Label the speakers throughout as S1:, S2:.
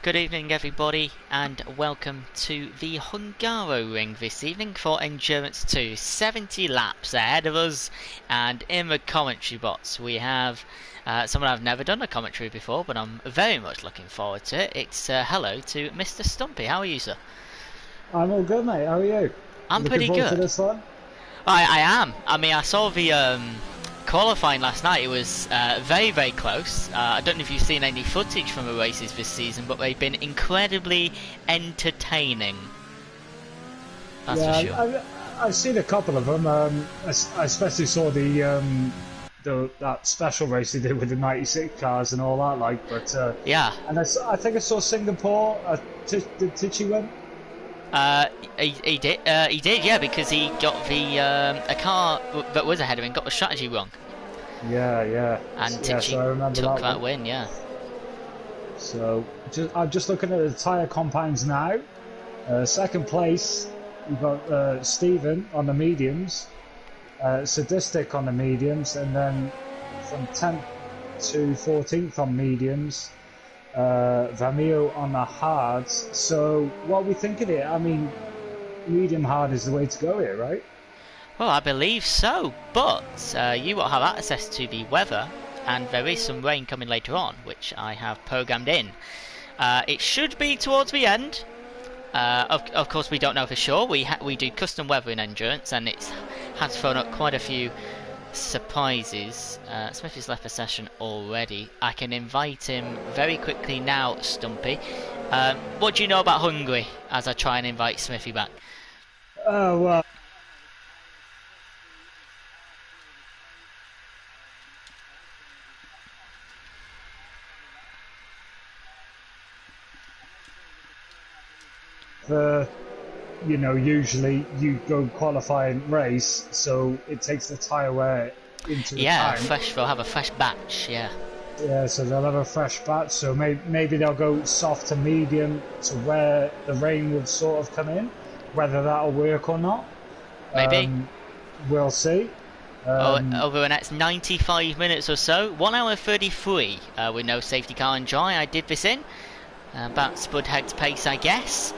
S1: Good evening everybody and welcome to the Hungaroring this evening for Endurance 2. 70 laps ahead of us, and in the commentary box we have someone I've never done a commentary before, but I'm very much looking forward to it. It's hello to Mr. Stumpy. How are you, sir?
S2: I'm all good, mate. How are you?
S1: I'm
S2: Looking
S1: pretty
S2: forward
S1: good.
S2: to this one?
S1: I am. I mean, I saw the qualifying last night. It was very close. I don't know if you've seen any footage from the races this season, but they've been incredibly entertaining. That's for sure.
S2: I've seen a couple of them. I especially saw that special race they did with the 96 cars and all that.
S1: Yeah.
S2: And I think I saw Singapore. Did Tichy win?
S1: He did, yeah, because he got the a car that was ahead of him got the strategy wrong.
S2: Yeah.
S1: And Tichy took that win, yeah.
S2: So I'm just looking at the tyre compounds now. Second place, we've got Stephen on the mediums, Sadistic on the mediums, and then from 10th to 14th on mediums. Vamio on the hards. So what are we thinking here? I mean, medium hard is the way to go here, right?
S1: Well, I believe so, but you will have access to the weather, and there is some rain coming later on, which I have programmed in. It should be towards the end. Of course, we don't know for sure. We do custom weather in Endurance, and it has thrown up quite a few surprises. Smith has left the session already. I can invite him very quickly now, Stumpy. What do you know about Hungary as I try and invite Smithy back?
S2: Well, usually you go qualify and race, so it takes the tyre wear into the time.
S1: They'll have a fresh batch, yeah.
S2: Yeah, so they'll have a fresh batch, so maybe they'll go soft to medium to where the rain would sort of come in. Whether that'll work or not,
S1: maybe.
S2: We'll see.
S1: Over the next 95 minutes or so, 1 hour 33 with no safety car and dry. I did this in about Spudhead's pace, I guess.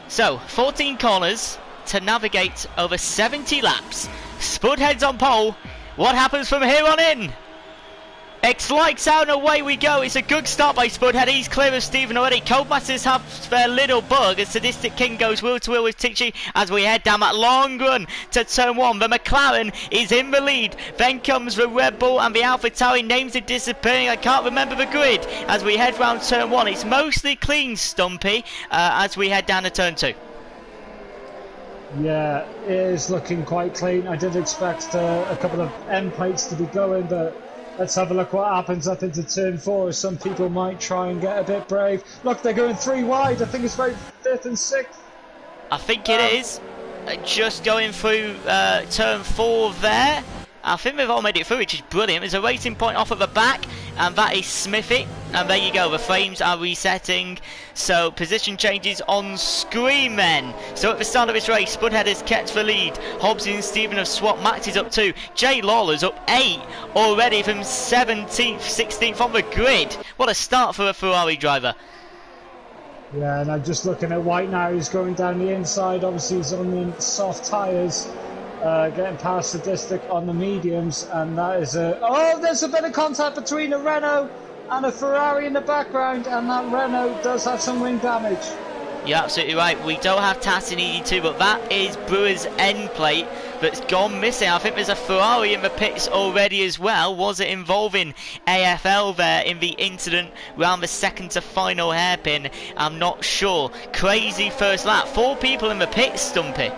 S1: So 14 corners to navigate over 70 laps. Spudhead's on pole. What happens from here on in? It's lights out and away we go. It's a good start by Spudhead. He's clear of Stephen already. Codemasters have their little bug as Sadistic King goes wheel to wheel with Tichy as we head down that long run to turn 1. The McLaren is in the lead. Then comes the Red Bull and the AlphaTauri. Names are disappearing. I can't remember the grid as we head round turn 1. It's mostly clean, Stumpy, as we head down to turn 2.
S2: Yeah, it is looking quite clean. I did expect a couple of end plates to be going, but let's have a look what happens up into turn 4. Some people might try and get a bit brave. Look, they're going 3 wide. I think it's about 5th and 6th.
S1: I think it is. Just going through turn 4 there. I think they've all made it through, which is brilliant. There's a racing point off at the back, and that is Smithy. And there you go, the frames are resetting. So position changes on screen then. So at the start of this race, Spudhead has kept the lead. Hobbs and Stephen have swapped. Max is up 2. Jay Lawler's up 8 already from 17th, 16th on the grid. What a start for a Ferrari driver.
S2: Yeah, and I'm just looking at White now. He's going down the inside. Obviously, he's on the soft tyres. Getting past Sadistic on the mediums, and that is there's a bit of contact between a Renault and a Ferrari in the background, and that Renault does have some wing damage.
S1: You're absolutely right. We don't have TAS in ED2, but that is Brewer's end plate that's gone missing. I think there's a Ferrari in the pits already as well. Was it involving AFL there in the incident around the second to final hairpin? I'm not sure. Crazy first lap. 4 people in the pits, Stumpy.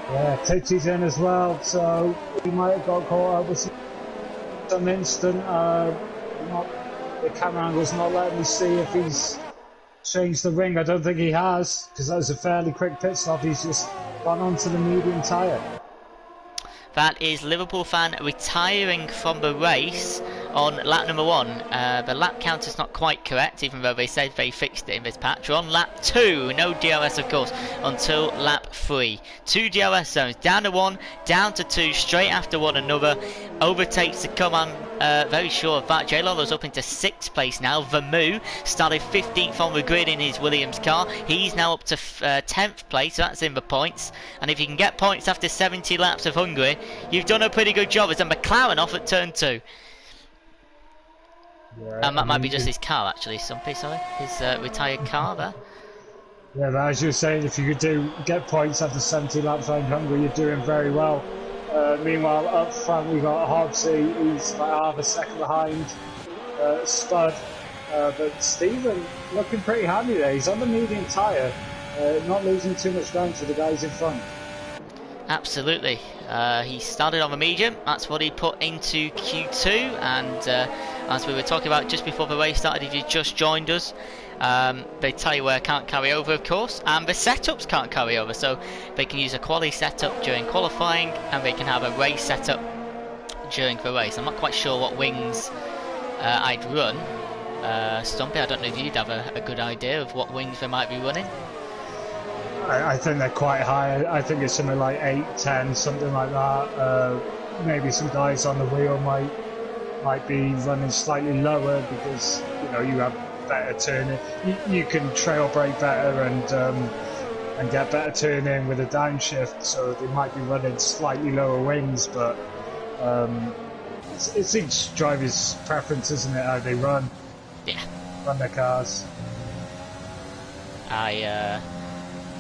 S2: Yeah, Tichy's in as well, so he might have got caught up with some instant. The camera angle's not letting me see if he's changed the ring. I don't think he has, because that was a fairly quick pit stop. He's just gone onto the medium tyre.
S1: That is Liverpool fan retiring from the race. on lap number 1. The lap counter's not quite correct, even though they said they fixed it in this patch. We're on lap 2, no DRS of course, until lap 3. 2 DRS zones, down to 1, down to 2, straight after one another. Overtakes to come, I'm very sure of that. J Lolo's up into 6th place now. Vermoo started 15th on the grid in his Williams car. He's now up to 10th place, so that's in the points. And if you can get points after 70 laps of Hungary, you've done a pretty good job. As a McLaren off at turn 2.
S2: Yeah,
S1: And that might be just his car actually, Stumpy, sorry. His retired car there.
S2: Yeah, but as you were saying, if you could get points after 70 laps around Hungary, you're doing very well. Meanwhile, up front we got Hobbsy, he's about half a second behind Spud. But Stephen looking pretty handy there. He's on the medium tyre, not losing too much ground to the guys in front.
S1: Absolutely. He started on the medium, that's what he put into Q2, and as we were talking about just before the race started, if you just joined us, the tyre can't carry over of course, and the setups can't carry over, so they can use a quali setup during qualifying and they can have a race setup during the race. I'm not quite sure what wings I'd run. Stumpy, I don't know if you'd have a good idea of what wings they might be running.
S2: I think they're quite high. I think it's something like 8, 10, something like that. Maybe some guys on the wheel might be running slightly lower because you have better turning. You can trail brake better and get better turning with a downshift. So they might be running slightly lower wings, but it's each driver's preference, isn't it? How they run their cars.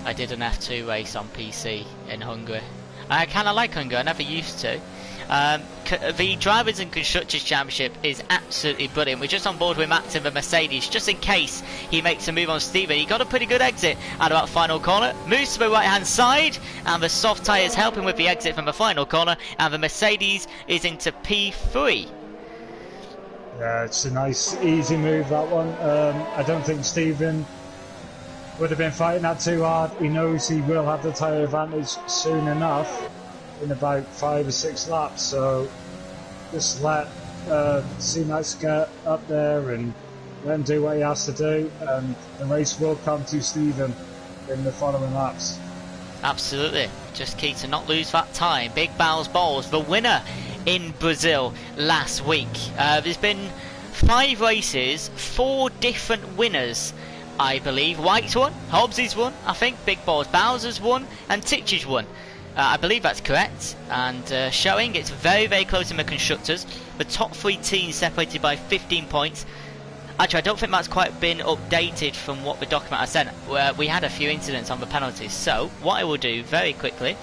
S1: I did an F2 race on PC in Hungary. I kind of like Hungary, I never used to. The Drivers and Constructors Championship is absolutely brilliant. We're just on board with Max in the Mercedes, just in case he makes a move on Steven. He got a pretty good exit at about final corner, moves to the right hand side, and the soft tyres helping with the exit from the final corner, and the Mercedes is into P3.
S2: Yeah, it's a nice easy move, that one. I don't think Steven would have been fighting that too hard. He knows he will have the tyre advantage soon enough in about 5 or 6 laps, so just let C-Max get up there and let him do what he has to do, and the race will come to Stephen in the following laps.
S1: Absolutely, just key to not lose that time. Big Bowles Bowles, the winner in Brazil last week. There's been 5 races, 4 different winners, I believe. White's won, Hobbsy's won, I think Big Balls Bowser's won, and Titch's won. I believe that's correct, and showing it's very, very close in the constructors. The top 3 teams separated by 15 points. Actually, I don't think that's quite been updated from what the document I sent. We had a few incidents on the penalties, so what I will do very quickly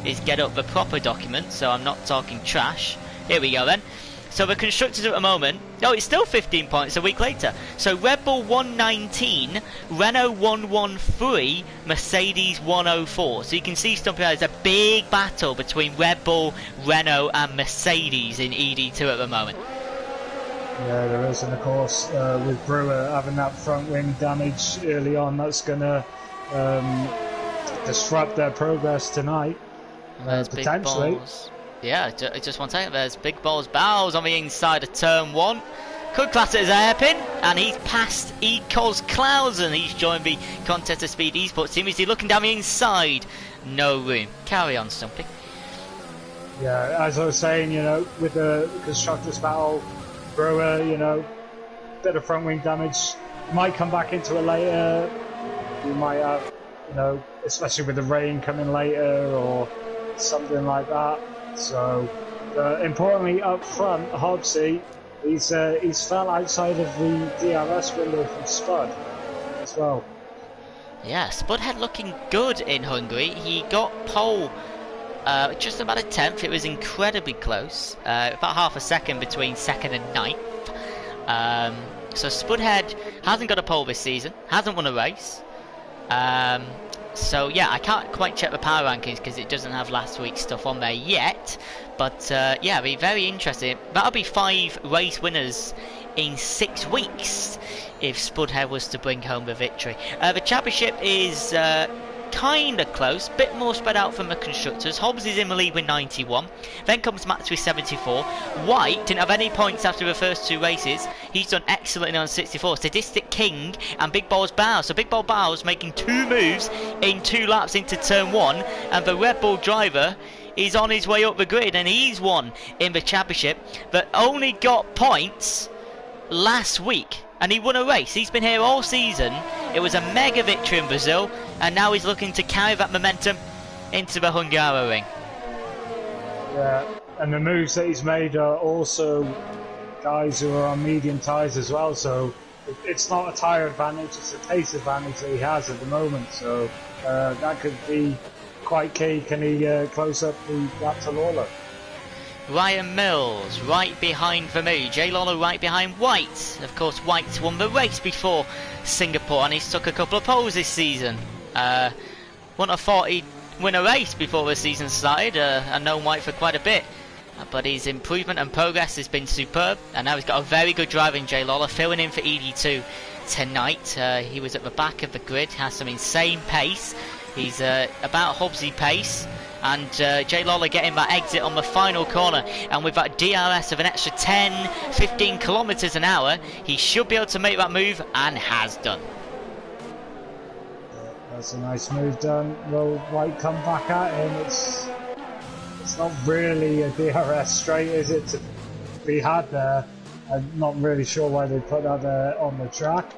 S1: is get up the proper document, so I'm not talking trash. Here we go then. So the constructors at the moment, it's still 15 points a week later. So Red Bull 119, Renault 113, Mercedes 104. So you can see, Stumpy, there's a big battle between Red Bull, Renault and Mercedes in ED2 at the moment.
S2: Yeah, there is, and of course with Brewer having that front wing damage early on, that's going to disrupt their progress tonight, potentially.
S1: Yeah, just one second. There's Big Balls Bowles on the inside of turn 1. Could class it as a hairpin, and he's passed Ecos Clausen. He's joined the Contest of Speed Esports team. Is he looking down the inside? No room. Carry on, Stumpy.
S2: Yeah, as I was saying, with the constructors battle, Brewer, bit of front wing damage. Might come back into it later. You might have, especially with the rain coming later or something like that. So, importantly, up front, Hobbsy, he's fell outside of the DRS window from Spud as well.
S1: Yeah, Spud had looking good in Hungary. He got pole just about a 10th. It was incredibly close, about half a second between 2nd and 9th. So Spudhead hasn't got a pole this season, hasn't won a race. So yeah, I can't quite check the power rankings because it doesn't have last week's stuff on there yet. But yeah, it'll be very interesting. That'll be 5 race winners in 6 weeks if Spudhead was to bring home the victory. The championship is kind of close, bit more spread out from the constructors. Hobbs is in the lead with 91, then comes Max with 74. White didn't have any points after the first 2 races. He's done excellently on 64. Sadistic King and Big Balls Bows. So Big Ball Bows making 2 moves in 2 laps into turn 1, and the Red Bull driver is on his way up the grid, and he's won in the championship that only got points last week, and he won a race. He's been here all season. It was a mega victory in Brazil, and now he's looking to carry that momentum into the Hungary ring.
S2: Yeah, and the moves that he's made are also guys who are on medium tyres as well, so it's not a tyre advantage, it's a pace advantage that he has at the moment, so that could be quite key. Can he close up the gap to Lawler?
S1: Ryan Mills right behind for me. Jay Lawler right behind White. Of course, White won the race before Singapore, and he's took a couple of poles this season. Wouldn't have thought he'd win a race before the season started. I've known White for quite a bit, but his improvement and progress has been superb, and now he's got a very good driver in Jay Lawler, filling in for ED2 tonight. He was at the back of the grid, has some insane pace. He's about Hobbsy pace, and Jay Lawler getting that exit on the final corner, and with that DRS of an extra 10-15 kilometers an hour, he should be able to make that move, and has done.
S2: That's a nice move done. Will White come back at him? It's not really a DRS straight, is it, to be had there? I'm not really sure why they put that on the track.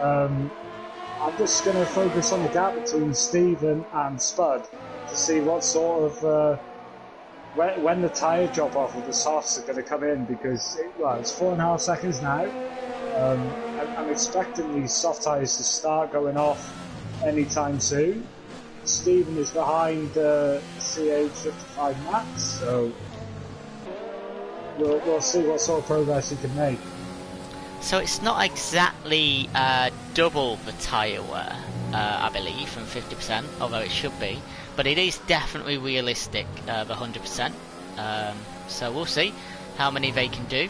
S2: I'm just going to focus on the gap between Stephen and Spud to see what sort of when the tyre drop off of the softs are going to come in, because it's 4.5 seconds now. I'm expecting these soft tyres to start going off anytime soon. Stephen is behind CH55 Max, so we'll see what sort of progress he can make.
S1: So it's not exactly double the tyre wear, I believe, from 50%, although it should be, but it is definitely realistic, the 100%. So we'll see how many they can do,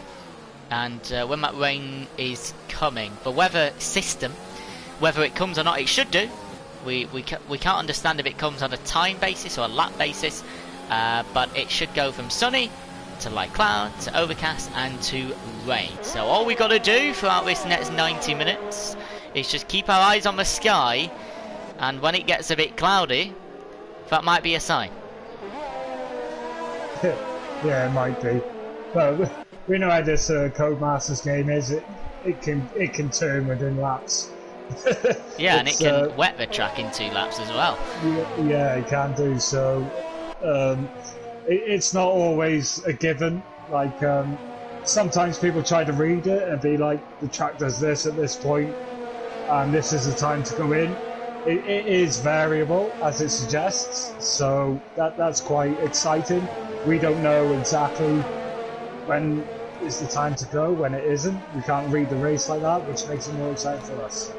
S1: and when that rain is coming. The weather system, whether it comes or not, it should do. We can't understand if it comes on a time basis or a lap basis, but it should go from sunny to light cloud to overcast and to rain. So all we got to do throughout this next 90 minutes is just keep our eyes on the sky, and when it gets a bit cloudy, that might be a sign.
S2: Yeah, it might be. But we know how this Codemasters game is. It can turn within laps.
S1: Yeah, and it can wet the track in 2 laps as well.
S2: Yeah, it can do so. It's not always a given. Like sometimes people try to read it and be like, the track does this at this point, and this is the time to go in. It is variable, as it suggests, so that's quite exciting. We don't know exactly when is the time to go, when it isn't. We can't read the race like that, which makes it more exciting for us.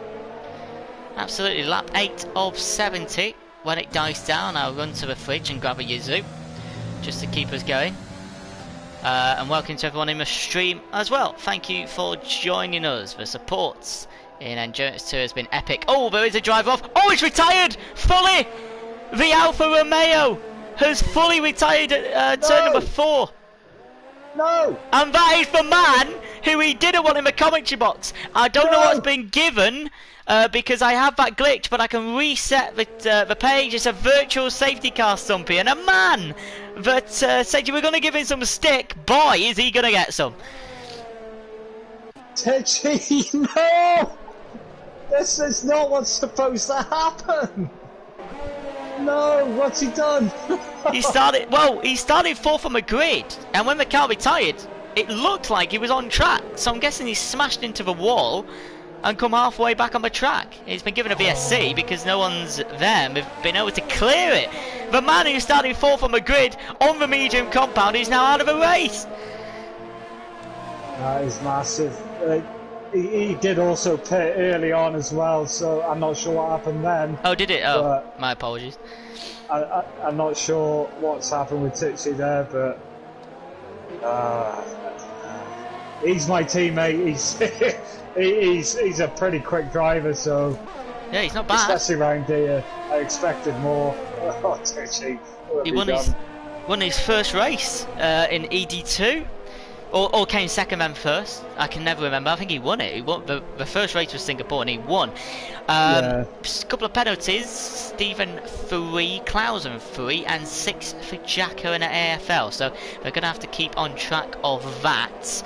S1: Absolutely. Lap 8 of 70. When it dies down, I'll run to the fridge and grab a Yuzu, just to keep us going. And welcome to everyone in the stream as well. Thank you for joining us. The support in Endurance 2 has been epic. Oh, there is a drive off. Oh, it's retired fully. The Alfa Romeo has fully retired at turn number 4.
S2: No!
S1: And that is the man who we didn't want in the commentary box. I don't know what's been given, because I have that glitch, but I can reset the page. It's a virtual safety car, Stumpy, and a man that said you were going to give him some stick. Boy, is he going to get some.
S2: Tedgy, no! This is not what's supposed to happen! No, what's he done?
S1: He started 4th on the grid, and when the car retired, it looked like he was on track, so I'm guessing he smashed into the wall and come halfway back on the track. He's been given a VSC because no one's there have been able to clear it. The man who started 4th on the grid on the medium compound is now out of a race.
S2: That is massive. He did also pit early on as well, so I'm not sure what happened then.
S1: Oh, did it? Oh, my apologies.
S2: I'm not sure what's happened with Titsy there, but he's my teammate. He's a pretty quick driver, so
S1: Yeah, he's not bad.
S2: Especially round here, I expected more. Oh, Tucci,
S1: He won his first race in ED2. Or came second then first. I can never remember. I think he won it. He won the first race was Singapore and he won.
S2: Yeah.
S1: A couple of penalties. Stephen 3, Clausen 3, and 6 for Jacko in the AFL. So they're going to have to keep on track of that.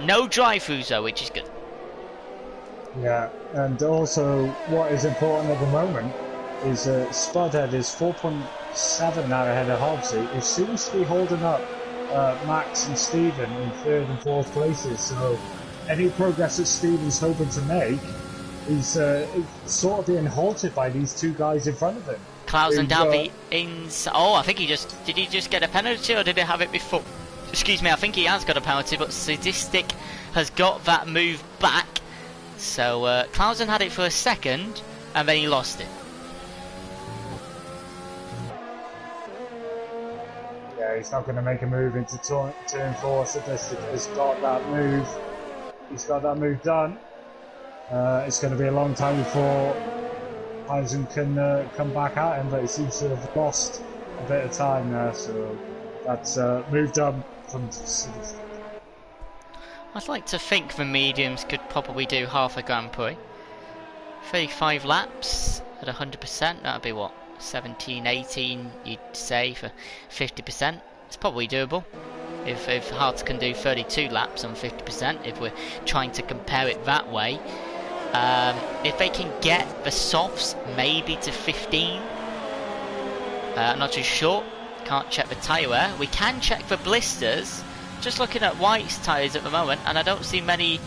S1: No drive-throughs though, which is good.
S2: Yeah, and also what is important at the moment is Spudhead is 4.7 now ahead of Hobbsy. It seems to be holding up Max and Stephen in third and fourth places, so any progress that Stephen's hoping to make is sort of being halted by these two guys in front of him.
S1: Clausen down the inside. Oh, I think did he just get a penalty or did he have it before? Excuse me, I think he has got a penalty, but Sadistic has got that move back. So Clausen had it for a second and then he lost it.
S2: Yeah, he's not going to make a move into turn 4. Sadistic has got that move. He's got that move done. It's going to be a long time before Clausen can come back at him, but he seems to have lost a bit of time there. So that's move done from Sadistic.
S1: I'd like to think the mediums could probably do half a Grand Prix. 35 laps at 100%, that would be what? 17, 18 you'd say for 50%. It's probably doable. If Hearts can do 32 laps on 50%, if we're trying to compare it that way. If they can get the softs maybe to 15. I'm not too sure. Can't check the tyre wear. We can check the blisters. Just looking at White's tyres at the moment, and I don't see many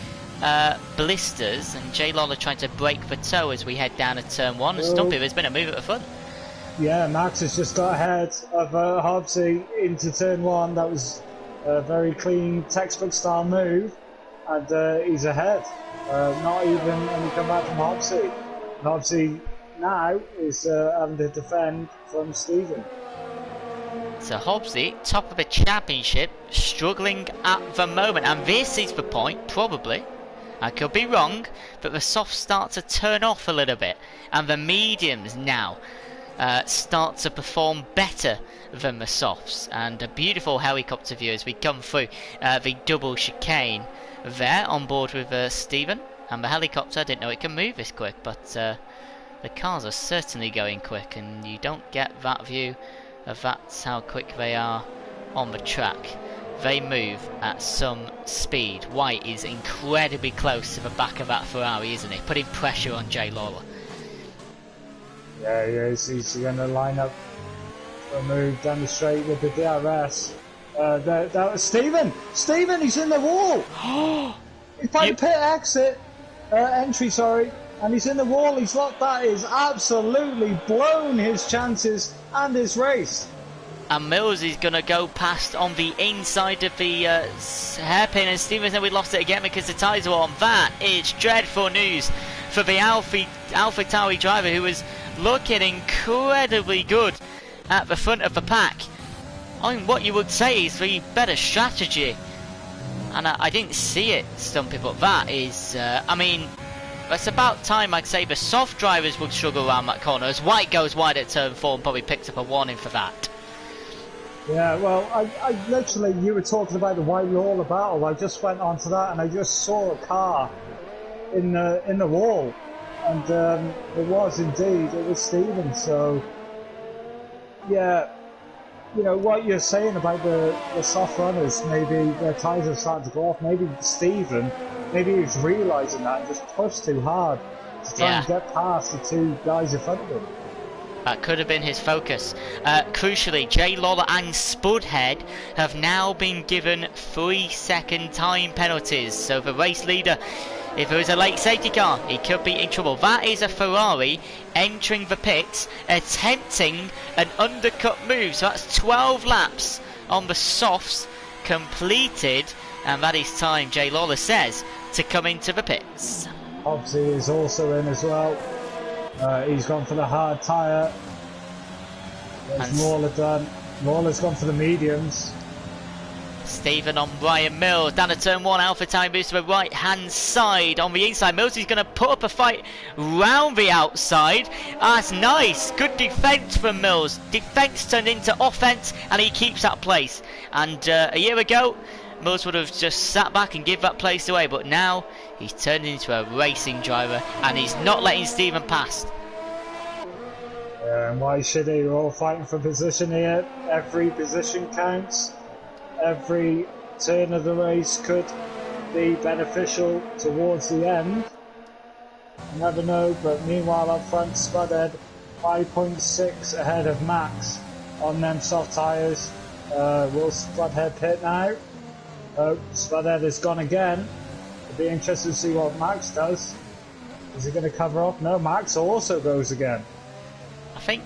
S1: blisters. And J Lawler trying to break the toe as we head down to turn 1. And Stumpy, there's been a move at the front.
S2: Yeah, Max has just got ahead of Hobbsy into turn 1. That was a very clean textbook style move, and he's ahead. Not even any comeback from Hobbsy. Hobbsy now is having to defend from Stephen.
S1: So Hobbsy, top of the championship, struggling at the moment, and this is the point, probably, I could be wrong, but the softs start to turn off a little bit, and the mediums now start to perform better than the softs. And a beautiful helicopter view as we come through the double chicane there on board with Stephen, and the helicopter, I didn't know it can move this quick, but the cars are certainly going quick, and you don't get that view of that's how quick they are on the track. They move at some speed. White is incredibly close to the back of that Ferrari, isn't he? Putting pressure on J Lawler.
S2: Yeah, he is. He's going to line up for a move down the straight with the DRS. That was Stephen! Stephen, he's in the wall! He's by the pit exit, entry, sorry. And he's in the wall, he's locked. That is absolutely blown his chances and his race.
S1: And Mills is going to go past on the inside of the hairpin, and Stephen said we lost it again because the tyres were on. That is dreadful news for the AlphaTauri driver, who was looking incredibly good at the front of the pack. I mean, what you would say is the better strategy. And I didn't see it, Stumpy, but that is, I mean, it's about time I'd say the soft drivers would struggle around that corner, as White goes wide at turn 4 and probably picks up a warning for that.
S2: Yeah, well, I literally, you were talking about the White Lawler battle, I just went onto that and I just saw a car in the wall, and it was indeed, it was Stephen. So yeah, you know what you're saying about the soft runners, maybe their tyres are starting to go off. Maybe Stephen, maybe he was realising that and just pushed too hard to try and get past the two guys in front of him.
S1: That could have been his focus. Crucially, J Lawler and Spudhead have now been given 3-second time penalties. So the race leader, if there is a late safety car, he could be in trouble. That is a Ferrari entering the pits, attempting an undercut move. So that's 12 laps on the softs completed, and that is time, J Lawler says, to come into the pits.
S2: Hobbsy is also in as well. He's gone for the hard tyre. There's Lawler done. Lawler's gone for the mediums.
S1: Stephen on Ryan Mills, down to turn 1, Alpha Tauri moves to the right hand side. On the inside, Mills is going to put up a fight round the outside. That's nice, good defence from Mills. Defence turned into offence, and he keeps that place. And a year ago, Mills would have just sat back and give that place away, but now he's turned into a racing driver, and he's not letting Stephen pass.
S2: And why should he? We're all fighting for position here. Every position counts. Every turn of the race could be beneficial towards the end. You never know, but meanwhile up front, Spudhead 5.6 ahead of Max on them soft tyres. Will Spudhead pit now? Oh, Spudhead is gone again. It'll be interesting to see what Max does. Is he going to cover off? No, Max also goes again.
S1: I think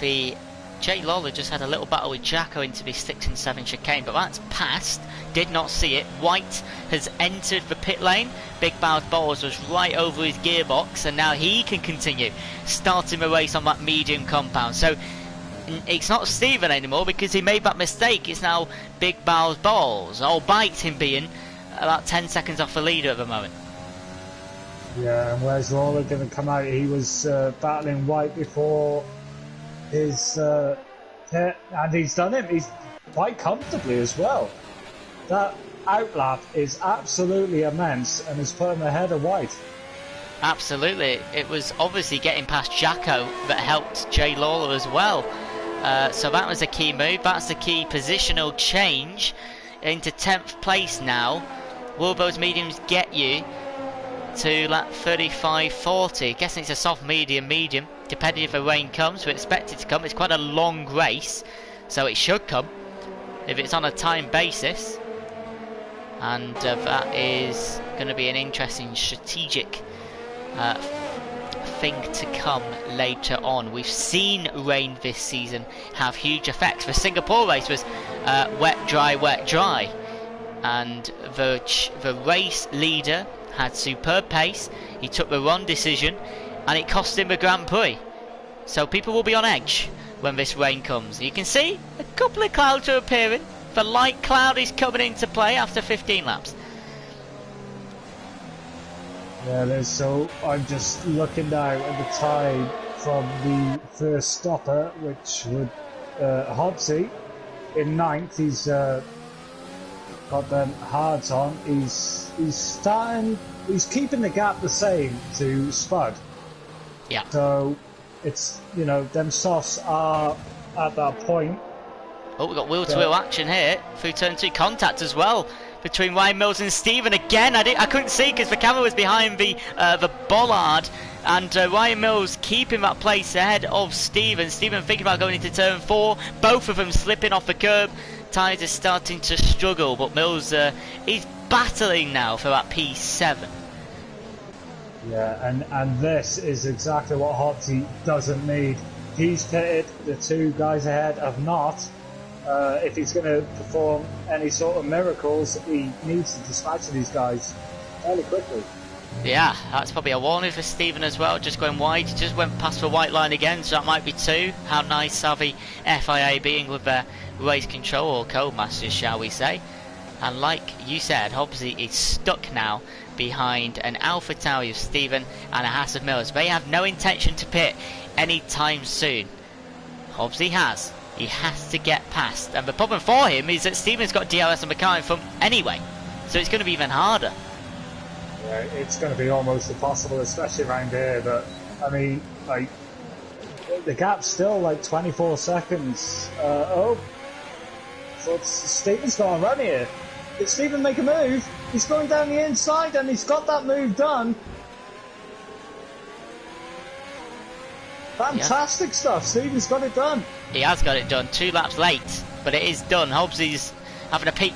S1: the Jay Lawler just had a little battle with Jacko into the 6 and 7 chicane, but that's passed. Did not see it. White has entered the pit lane. Big Bow's balls was right over his gearbox, and now he can continue starting the race on that medium compound. So it's not Stephen anymore because he made that mistake. It's now Big Bow's balls, albeit him being about 10 seconds off the leader at the moment.
S2: Yeah, and where's Lawler going to come out? He was battling White before his pit, and he's done him. He's quite comfortably as well. That outlap is absolutely immense and has put him ahead of White.
S1: Absolutely. It was obviously getting past Jacko that helped Jay Lawler as well. So that was a key move. That's the key positional change into 10th place now. Will those mediums get you to lap 35-40? Guessing it's a soft medium, depending if the rain comes. We expect it to come. It's quite a long race, so it should come if it's on a time basis. And that is going to be an interesting strategic thing to come later on. We've seen rain this season have huge effects. The Singapore race was wet, dry, and the race leader had superb pace. He took the wrong decision, and it cost him the Grand Prix. So people will be on edge when this rain comes. You can see a couple of clouds are appearing. The light cloud is coming into play after 15 laps.
S2: Yeah, there's, so I'm just looking now at the time from the first stopper, which would Hobbsy in 9th. He's got them hards on. He's keeping the gap the same to Spud.
S1: Yeah.
S2: So it's, you know, them softs are at that point.
S1: Oh, we've got wheel-to-wheel action here through turn 2. Contact as well between Ryan Mills and Stephen. Again, I couldn't see because the camera was behind the bollard, and Ryan Mills keeping that place ahead of Stephen. Stephen thinking about going into turn 4. Both of them slipping off the curb. Tyres are starting to struggle, but Mills is battling now for that P7.
S2: Yeah, and this is exactly what Hobbsy doesn't need. He's pitted, the 2 guys ahead have not. If he's going to perform any sort of miracles, he needs to dispatch these guys fairly quickly.
S1: Yeah, that's probably a warning for Stephen as well. Just going wide, just went past the white line again, so that might be 2. How nice are the FIA being with their race control, or Codemasters, shall we say. And like you said, Hobbsy is stuck now behind an Alpha Tauri of Stephen and a Haas of Mills. They have no intention to pit anytime soon. Hobbsy has. He has to get past, and the problem for him is that Stephen's got DRS on the car in front anyway, so it's going to be even harder.
S2: Yeah, it's going to be almost impossible, especially around here. But I mean, like, the gap's still like 24 seconds. So Stephen's got a run here. Did Stephen make a move? He's going down the inside, and he's got that move done. Fantastic stuff. Stephen's got it done.
S1: He has got it done. 2 laps late, but it is done. Hobbsy's having a peek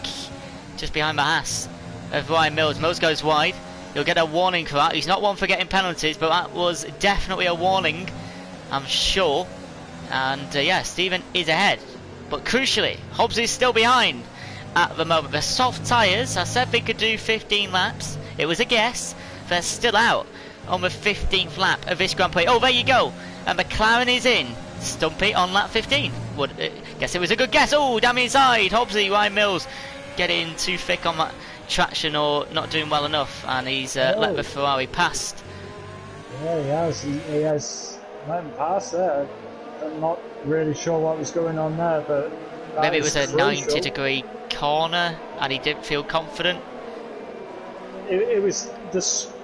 S1: just behind the Haas of Ryan Mills. Mills goes wide. He'll get a warning for that. He's not one for getting penalties, but that was definitely a warning, I'm sure. And yeah, Stephen is ahead. But crucially, Hobbsy's still behind at the moment. The soft tyres, I said they could do 15 laps. It was a guess. They're still out on the 15th lap of this Grand Prix. Oh, there you go. And McLaren is in. Stumpy on lap 15. Guess it was a good guess. Oh, damn inside. Hobbsy, Ryan Mills getting too thick on that traction or not doing well enough, and he's let the Ferrari past.
S2: Yeah, he has let him pass there. I'm not really sure what was going on there, but
S1: maybe it was a 90-degree corner and he didn't feel confident.
S2: It was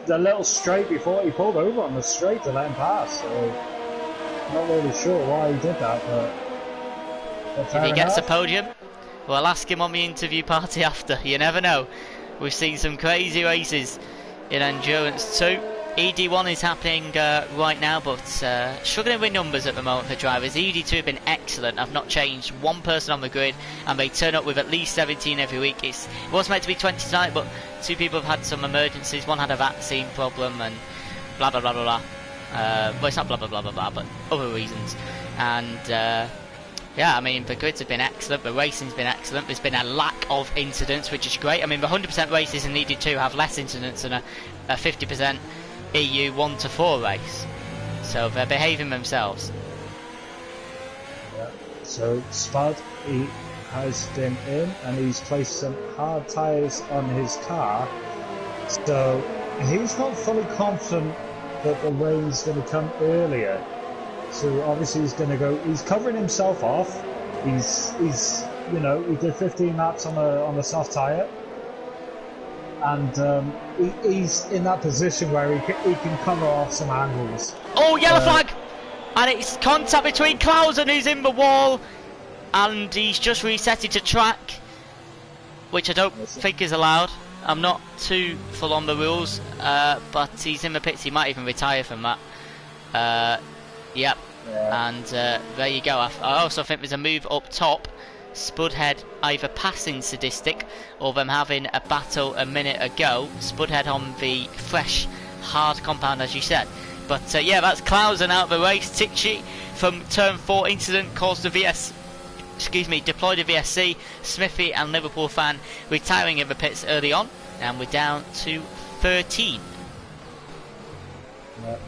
S2: the little straight before he pulled over on the straight to let him pass, so I'm not really sure why he did that, but
S1: if he gets a podium, we'll ask him on the interview party after. You never know. We've seen some crazy races in Endurance 2. ED1 is happening right now, but struggling with numbers at the moment for drivers. ED2 have been excellent. I've not changed one person on the grid, and they turn up with at least 17 every week. It was meant to be 20 tonight, but 2 people have had some emergencies. One had a vaccine problem and blah blah blah blah blah. Well, it's not blah blah blah blah blah, but other reasons. And yeah, I mean, the grids have been excellent, the racing's been excellent, there's been a lack of incidents, which is great. I mean, the 100% races in ED2 have less incidents than a 50% EU 1-4 race, so they're behaving themselves.
S2: Yeah. So Spud, he has been in and he's placed some hard tyres on his car, so he's not fully confident that the rain's going to come earlier. So obviously he's going to go. He's covering himself off. He's you know, he did 15 laps on a soft tyre, and he's in that position where he can cover off some angles.
S1: Oh, yellow flag! And it's contact between Clausen, who's in the wall, and he's just reset it to track, which I don't think is allowed. I'm not too full on the rules, but he's in the pits. He might even retire from that. Yep. Yeah. And there you go. I also think there's a move up top. Spudhead either passing Sadistic or them having a battle a minute ago. Spudhead on the fresh, hard compound, as you said. But yeah, that's Clausen out of the race. Ticci from turn 4 incident caused the deployed the VSC. Smithy and Liverpool fan retiring in the pits early on, and we're down to 13.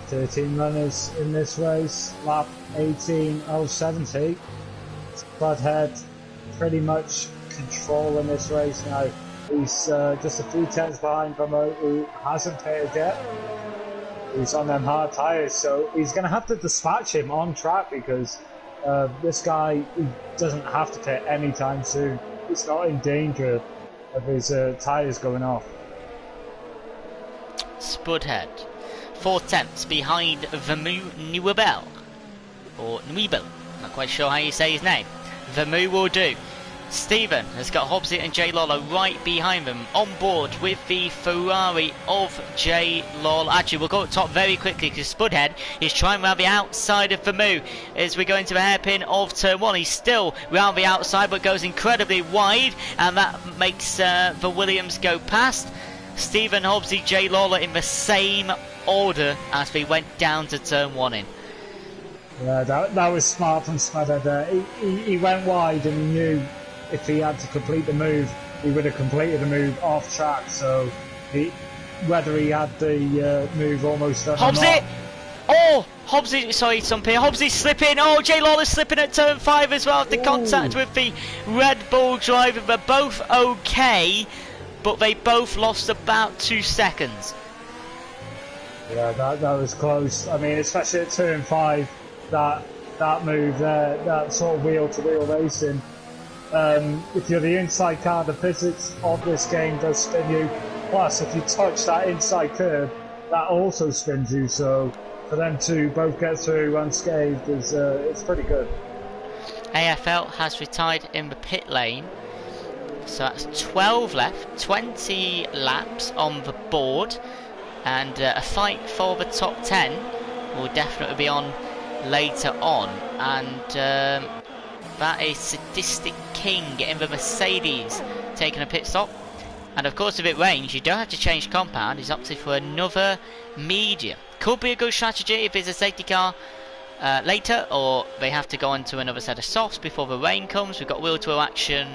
S2: 13 runners in this race. Lap 18.070. Spudhead pretty much controlling this race now. He's just a few tenths behind Vermo, who hasn't pitted yet. He's on them hard tyres, so he's going to have to dispatch him on track, because this guy, he doesn't have to pit anytime soon. He's not in danger of his tyres going off.
S1: Spudhead 4 tenths behind Vermu Nieuwebel, or Nieuwebel, not quite sure how you say his name. Vermu will do. Stephen has got Hobbsy and J Lawler right behind them, on board with the Ferrari of J Lawler. Actually, we'll go up top very quickly, because Spudhead is trying round the outside of Vermu as we go into the hairpin of turn 1. He's still round the outside, but goes incredibly wide, and that makes the Williams go past. Stephen, Hobbsy, J Lawler in the same order as we went down to turn 1 in.
S2: Yeah, that was smart from Spudhead there. He went wide, and he knew if he had to complete the move, he would have completed the move off track. So whether he had the move almost done
S1: Hobbsy!
S2: or not.
S1: Oh! Hobbsy, sorry, Hobbsy's slipping. Oh, J Lawler's slipping at turn 5 as well after contact with the Red Bull driver. They're both okay, but they both lost about 2 seconds.
S2: Yeah, that was close. I mean, especially at turn 5, that move there, that sort of wheel-to-wheel racing. If you're the inside car, the physics of this game does spin you. Plus, if you touch that inside curb, that also spins you. So for them to both get through unscathed is it's pretty good.
S1: AFL has retired in the pit lane. So that's 12 left, 20 laps on the board, and a fight for the top 10 will definitely be on later on. And that is Sadistic King in the Mercedes taking a pit stop. And of course, if it rains, you don't have to change compound. He's opted for another medium. Could be a good strategy if it's a safety car later, or they have to go into another set of softs before the rain comes. We've got wheel-to-wheel action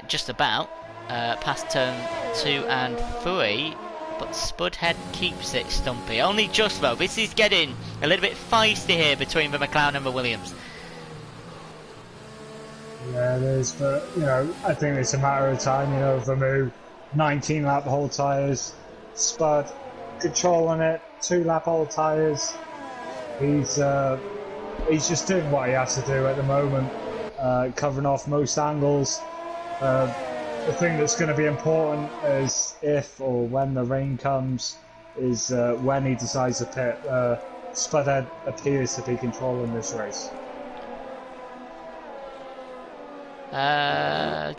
S1: just about past turn 2 and 3, but Spudhead keeps it stumpy. Only just though. This is getting a little bit feisty here between the McLaren and the Williams.
S2: Yeah, it is, but you know, I think it's a matter of time. You know, Vermoo, 19 lap whole tyres, Spud controlling it, 2 lap whole tyres. He's just doing what he has to do at the moment, covering off most angles. The thing that's going to be important is if or when the rain comes, is when he decides to pit. Spudhead appears to be controlling this race.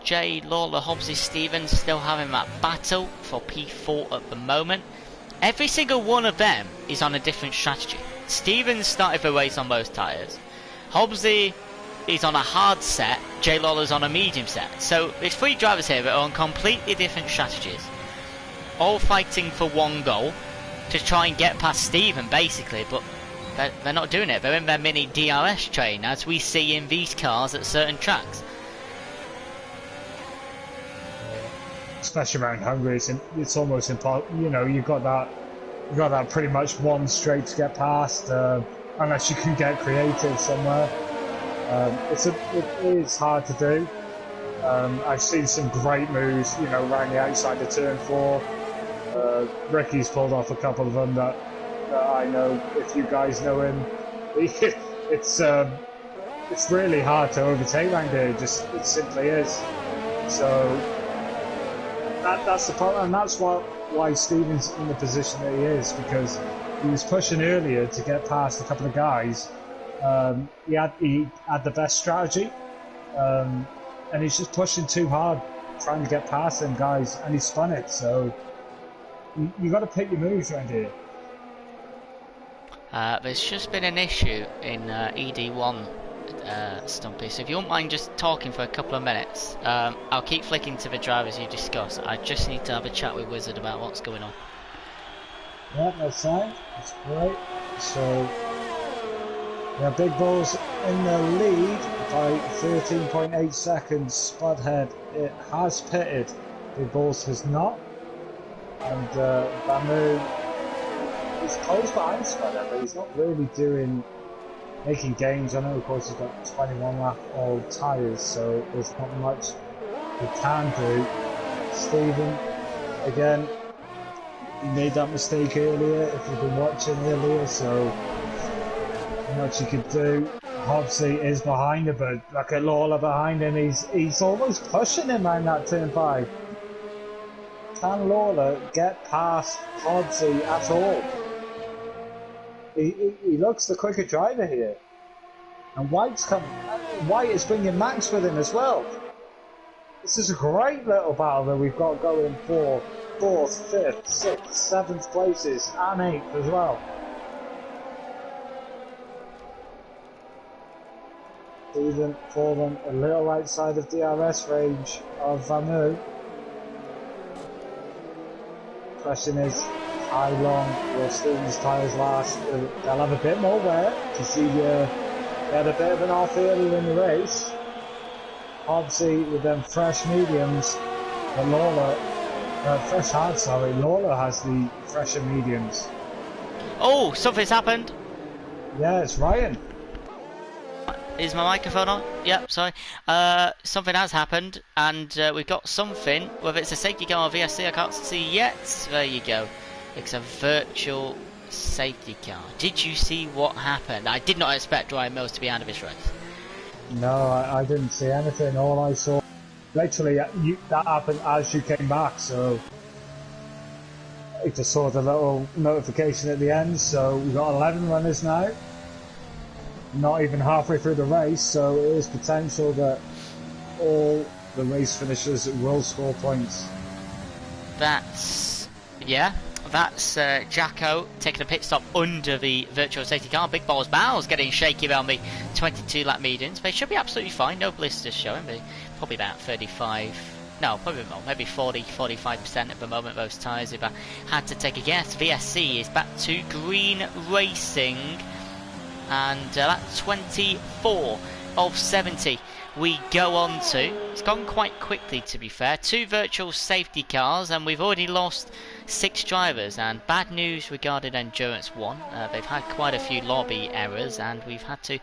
S1: Jay Lawler, Hobbsy Stevens still having that battle for P4 at the moment. Every single one of them is on a different strategy. Stevens started the race on those tyres. Hobbsy is on a hard set, Jay Lawler's on a medium set. So there's 3 drivers here that are on completely different strategies. All fighting for one goal to try and get past Steven basically, but they're not doing it. They're in their mini DRS train as we see in these cars at certain tracks.
S2: Especially around Hungary, it's almost impossible. You know, you've got that pretty much one straight to get past, unless you can get creative somewhere. It is hard to do. I've seen some great moves, you know, around the outside of turn 4. Ricky's pulled off a couple of them that I know. If you guys know him, it's really hard to overtake around here. It simply is. So. That's the problem, and that's why Steven's in the position that he is, because he was pushing earlier to get past a couple of guys. He had the best strategy, and he's just pushing too hard, trying to get past them guys, and he spun it. So you got to pick your moves around here.
S1: There's just been an issue in ED1. Stumpy, so if you won't mind just talking for a couple of minutes, I'll keep flicking to the drivers you discuss. I just need to have a chat with Wizard about what's going on.
S2: Yeah, that's fine. That's great. So, yeah, Big Bull's in the lead by 13.8 seconds. Spudhead, it has pitted. Big Bulls has not. And Bamu is close behind Spudhead, but he's not really making gains. I know, of course, he's got 21 lap old tyres, so there's not much he can do. Steven, again, he made that mistake earlier, if you've been watching earlier, so not much he could do. Hobbsy is behind him, but look at Lawler behind him, he's almost pushing him around that turn 5. Can Lawler get past Hobbsy at all? He looks the quicker driver here. And White's coming. White is bringing Max with him as well. This is a great little battle that we've got going for 4th, 5th, 6th, 7th places and 8th as well. Steven fallen a little outside of DRS range of Vamu. Question is, how long will Steven's tyres last? They'll have a bit more wear to see they had a bit of an off earlier in the race. Hobbsy with them fresh mediums, but Lawler, fresh hards, sorry, Lawler has the fresher mediums.
S1: Oh, something's happened.
S2: Yeah, it's Ryan.
S1: Is my microphone on? Yep, sorry. Something has happened, and we've got something, whether it's a safety car or VSC, I can't see yet. There you go. It's a virtual safety car. Did you see what happened? I did not expect Ryan Mills to be out of his race.
S2: No, I didn't see anything. All I saw, literally, that happened as you came back, so I just saw the little notification at the end. So we've got 11 runners now. Not even halfway through the race, so it is potential that all the race finishers will score points.
S1: That's Jacko taking a pit stop under the virtual safety car. Big Balls Bows getting shaky around the 22 lap medians. They should be absolutely fine, no blisters showing. Probably about 35, no, probably more, maybe 40-45% at the moment. Those tyres, if I had to take a guess. VSC is back to green racing, and that's 24 of 70 we go on to. It's gone quite quickly, to be fair. 2 virtual safety cars, and we've already lost 6 drivers. And bad news regarding Endurance 1. They've had quite a few lobby errors, and we've had to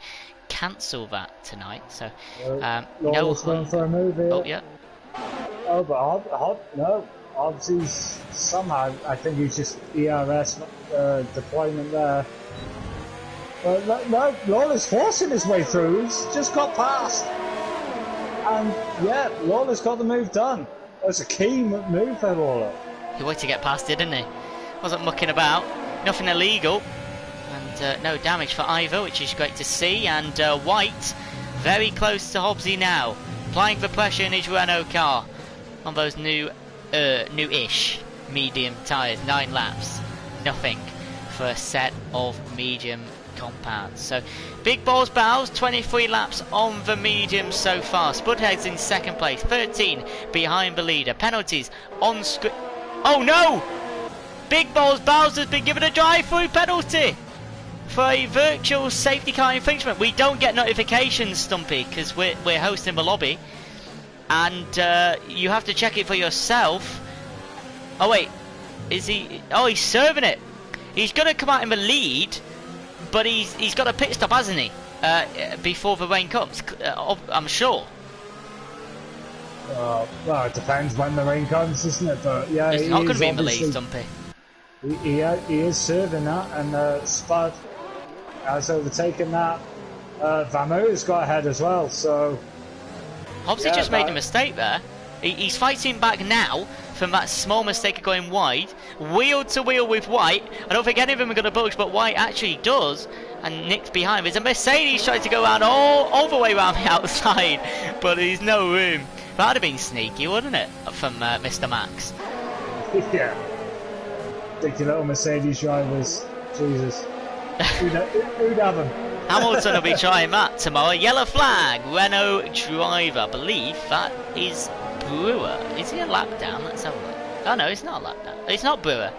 S1: cancel that tonight. So no.
S2: Lawler's going for a move here.
S1: Oh yeah.
S2: Oh, but no. Obviously, somehow I think he's just ERS deployment there. No, Lawler's forcing his way through. He's just got past. And yeah, Lawler's got the move done. That's a key move for Lawler.
S1: He wanted to get past it, didn't he? Wasn't mucking about. Nothing illegal. And no damage for Ivor, which is great to see. And White, very close to Hobbsy now. Applying the pressure in his Renault car on those new-ish medium tyres. 9 laps. Nothing for a set of medium compounds. So Big Balls Bows, 23 laps on the medium so far. Spudhead's in second place, 13 behind the leader. Penalties on screen. Oh no! Big Balls Bows has been given a drive-through penalty for a virtual safety car infringement. We don't get notifications, Stumpy, because we're hosting the lobby, and you have to check it for yourself. Oh wait, is he? Oh, he's serving it. He's going to come out in the lead, but he's got a pit stop, hasn't he? Before the rain comes, I'm sure.
S2: Well, it depends when the rain comes, isn't it? But yeah,
S1: it's not going to be in the lead, Stumpy.
S2: He is serving that, and Spud has overtaken that. Vamu's got ahead as well, so...
S1: Hobbsy just made a mistake there. He's fighting back now from that small mistake of going wide. Wheel to wheel with White. I don't think any of them are going to budge, but White actually does. And Nick's behind. There's a Mercedes trying to go around all the way around the outside, but there's no room. That would have been sneaky, wouldn't it, from Mr. Max?
S2: Yeah. Dicky little Mercedes drivers. Jesus. Who'd have them?
S1: Hamilton will be trying that tomorrow. Yellow flag, Renault driver. I believe that is Brewer. Is he a lap down? Let's have a look. Oh no, it's not a lap down. It's not Brewer.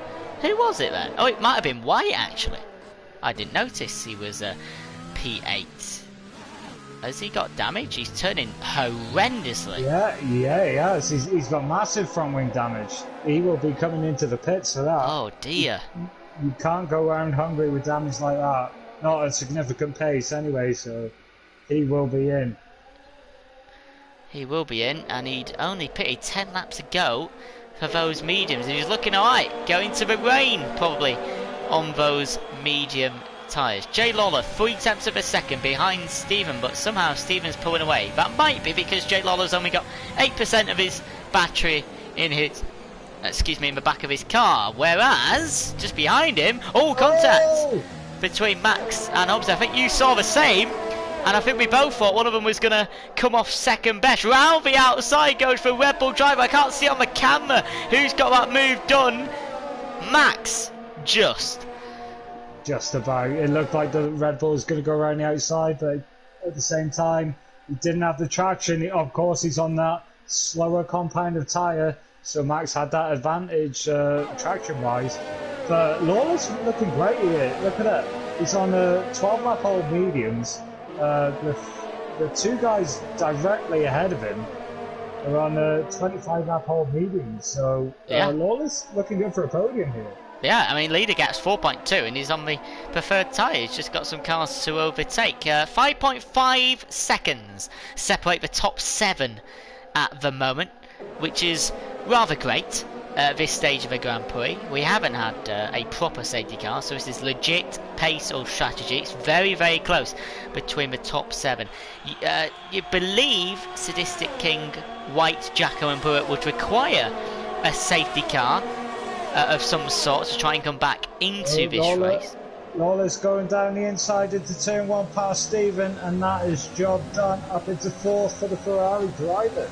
S1: Who was it then? Oh, it might have been White actually. I didn't notice he was a P8. Has he got damage? He's turning horrendously.
S2: Yeah, he has. He's got massive front wing damage. He will be coming into the pits for that.
S1: Oh dear.
S2: You can't go around Hungary with damage like that. Not at a significant pace anyway, so he will be in.
S1: He will be in, and he'd only pitted 10 laps ago for those mediums. And he's looking alright, going to the rain probably on those medium tyres. Jay Lawler, 3/10 of a second behind Stephen, but somehow Stephen's pulling away. That might be because Jay Lawler's only got 8% of his battery in his, in the back of his car. Whereas, just behind him, contact between Max and Hobbs. I think you saw the same, and I think we both thought one of them was going to come off second best. Round the outside goes for Red Bull driver. I can't see on the camera who's got that move done. Max, just about. It looked like the Red Bull was going to go around the outside, but at the same time, he didn't have the traction. Of course, he's on that slower compounded tyre, so Max had that advantage traction-wise. But Lawler's looking great here. Look at that. He's on 12 lap old mediums. The two guys directly ahead of him are on 25 lap old mediums. So Lawler's looking good for a podium here. Yeah, I mean, leader gets 4.2 and he's on the preferred tyre. He's just got some cars to overtake. 5.5 seconds separate the top 7 at the moment, which is rather great. This stage of the Grand Prix. We haven't had a proper safety car, so this is legit pace or strategy. It's very, very close between the top 7. You believe Sadistic King, White, Jacko and Brewer would require a safety car of some sort to try and come back into this race.
S2: Lawler's going down the inside into turn 1 past Stephen, and that is job done up into 4th for the Ferrari driver.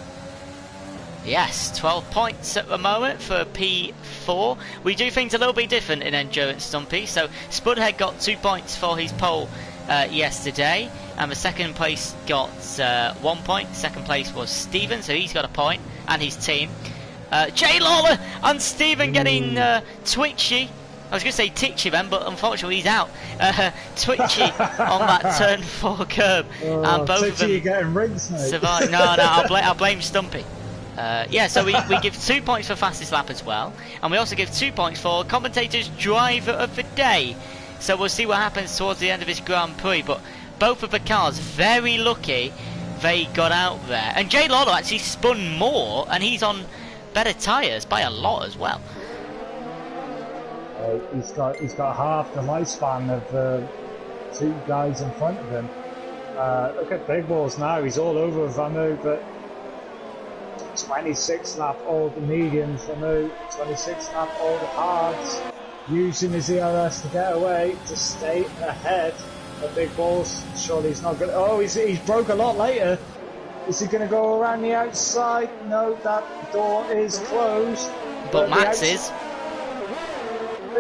S1: Yes, 12 points at the moment for P4. We do things a little bit different in Endurance, Stumpy. So Spudhead got 2 points for his pole yesterday, and the second place got 1 point. Second place was Stephen, so he's got a point, and his team. Jay Lawler and Stephen getting twitchy. I was going to say titchy then, but unfortunately he's out. Twitchy on that turn 4 curb, and both of them
S2: getting rings, mate.
S1: survived. No, I'll blame Stumpy. So we give 2 points for fastest lap as well, and we also give 2 points for commentator's driver of the day. So we'll see what happens towards the end of this Grand Prix, but both of the cars very lucky they got out there. And Jay Lawler actually spun more, and he's on better tyres by a lot as well.
S2: He's got half the lifespan of the two guys in front of him. Look at Big Balls now. He's all over Vamu, but 26 lap all the mediums, Vamu, 26 lap all the hards, using his ERS to get away to stay ahead. The Big Balls, surely he's not going to... Oh, he's broke a lot later. Is he going to go around the outside? No, that door is closed.
S1: But Max is.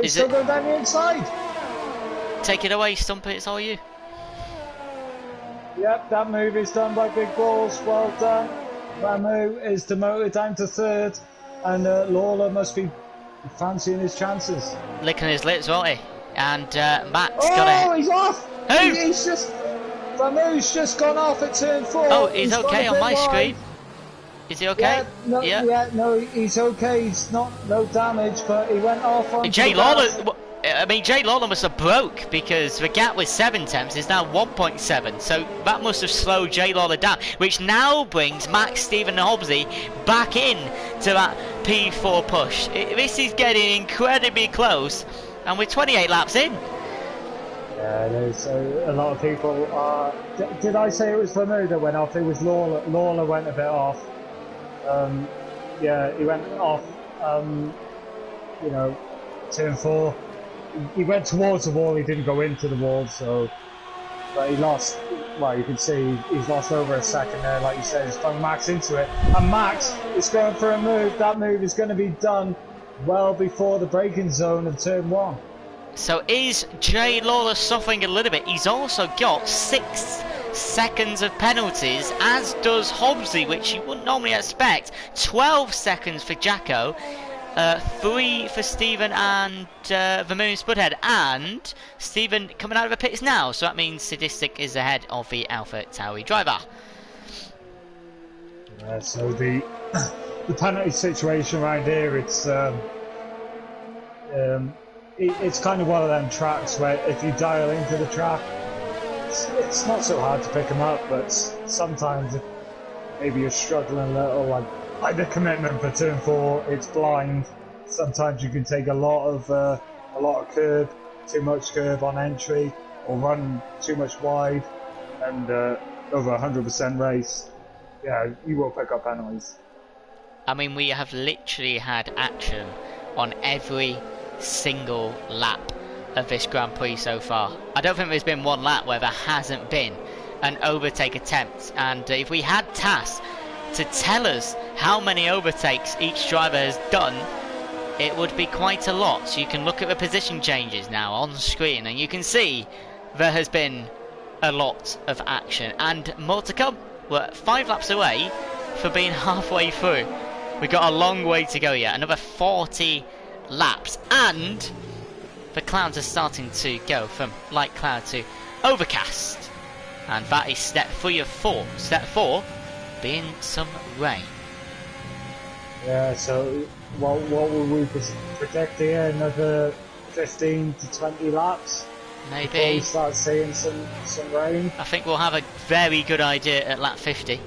S2: He's still going down the inside.
S1: Take it away, Stump it, it's all you.
S2: Yep, that move is done by Big Balls. Well done. Ramu is demoted down to third. And Lawler must be fancying his chances.
S1: Licking his lips, won't he? And Max
S2: got
S1: a...
S2: Oh, he's off!
S1: Who?
S2: He's just... Ramu's just gone off at turn 4.
S1: Oh, he's okay on my screen. Is he okay?
S2: No, he's okay. He's not no damage, but he went off on.
S1: Jay Lawler. I mean, Jay Lawler must have broke because the gap with 7 tenths is now 1.7. So that must have slowed Jay Lawler down, which now brings Max, Stephen, and Hobbsy back in to that P4 push. This is getting incredibly close, and we're 28 laps in.
S2: Yeah, there's a lot of people. Did I say it was Vermeer that went off? It was Lawler. Lawler went a bit off. Yeah, he went off, you know, turn 4. He went towards the wall, he didn't go into the wall, so... But he lost, well, you can see he's lost over a second there, like you said, he's thrown Max into it. And Max is going for a move. That move is going to be done well before the braking zone of turn 1.
S1: So is Jay Lawler suffering a little bit? He's also got 6 seconds of penalties, as does Hobbsy, which you wouldn't normally expect. 12 seconds for Jacko, 3 for Stephen and Vermoon Spudhead, and Stephen coming out of the pits now, so that means Sadistic is ahead of the Alpha Tauri driver.
S2: So the penalty situation around here, it's kind of one of them tracks where if you dial into the track, it's not so hard to pick them up, but sometimes if maybe you're struggling a little, like the commitment for turn 4, it's blind. Sometimes you can take a lot of curb, too much curb on entry, or run too much wide, and over 100% race, yeah, you will pick up penalties.
S1: I mean, we have literally had action on every single lap of this Grand Prix so far. I don't think there's been one lap where there hasn't been an overtake attempt, and if we had TAS to tell us how many overtakes each driver has done, it would be quite a lot. So you can look at the position changes now on screen, and you can see there has been a lot of action, and more to come. We're 5 laps away for being halfway through. We've got a long way to go yet, another 40 laps, and the clouds are starting to go from light cloud to overcast, and that is step 3 of 4. Step 4 being some rain.
S2: Yeah, so what would we predict here? Another 15 to 20 laps?
S1: Maybe.
S2: Before we start seeing some rain?
S1: I think we'll have a very good idea at lap 50.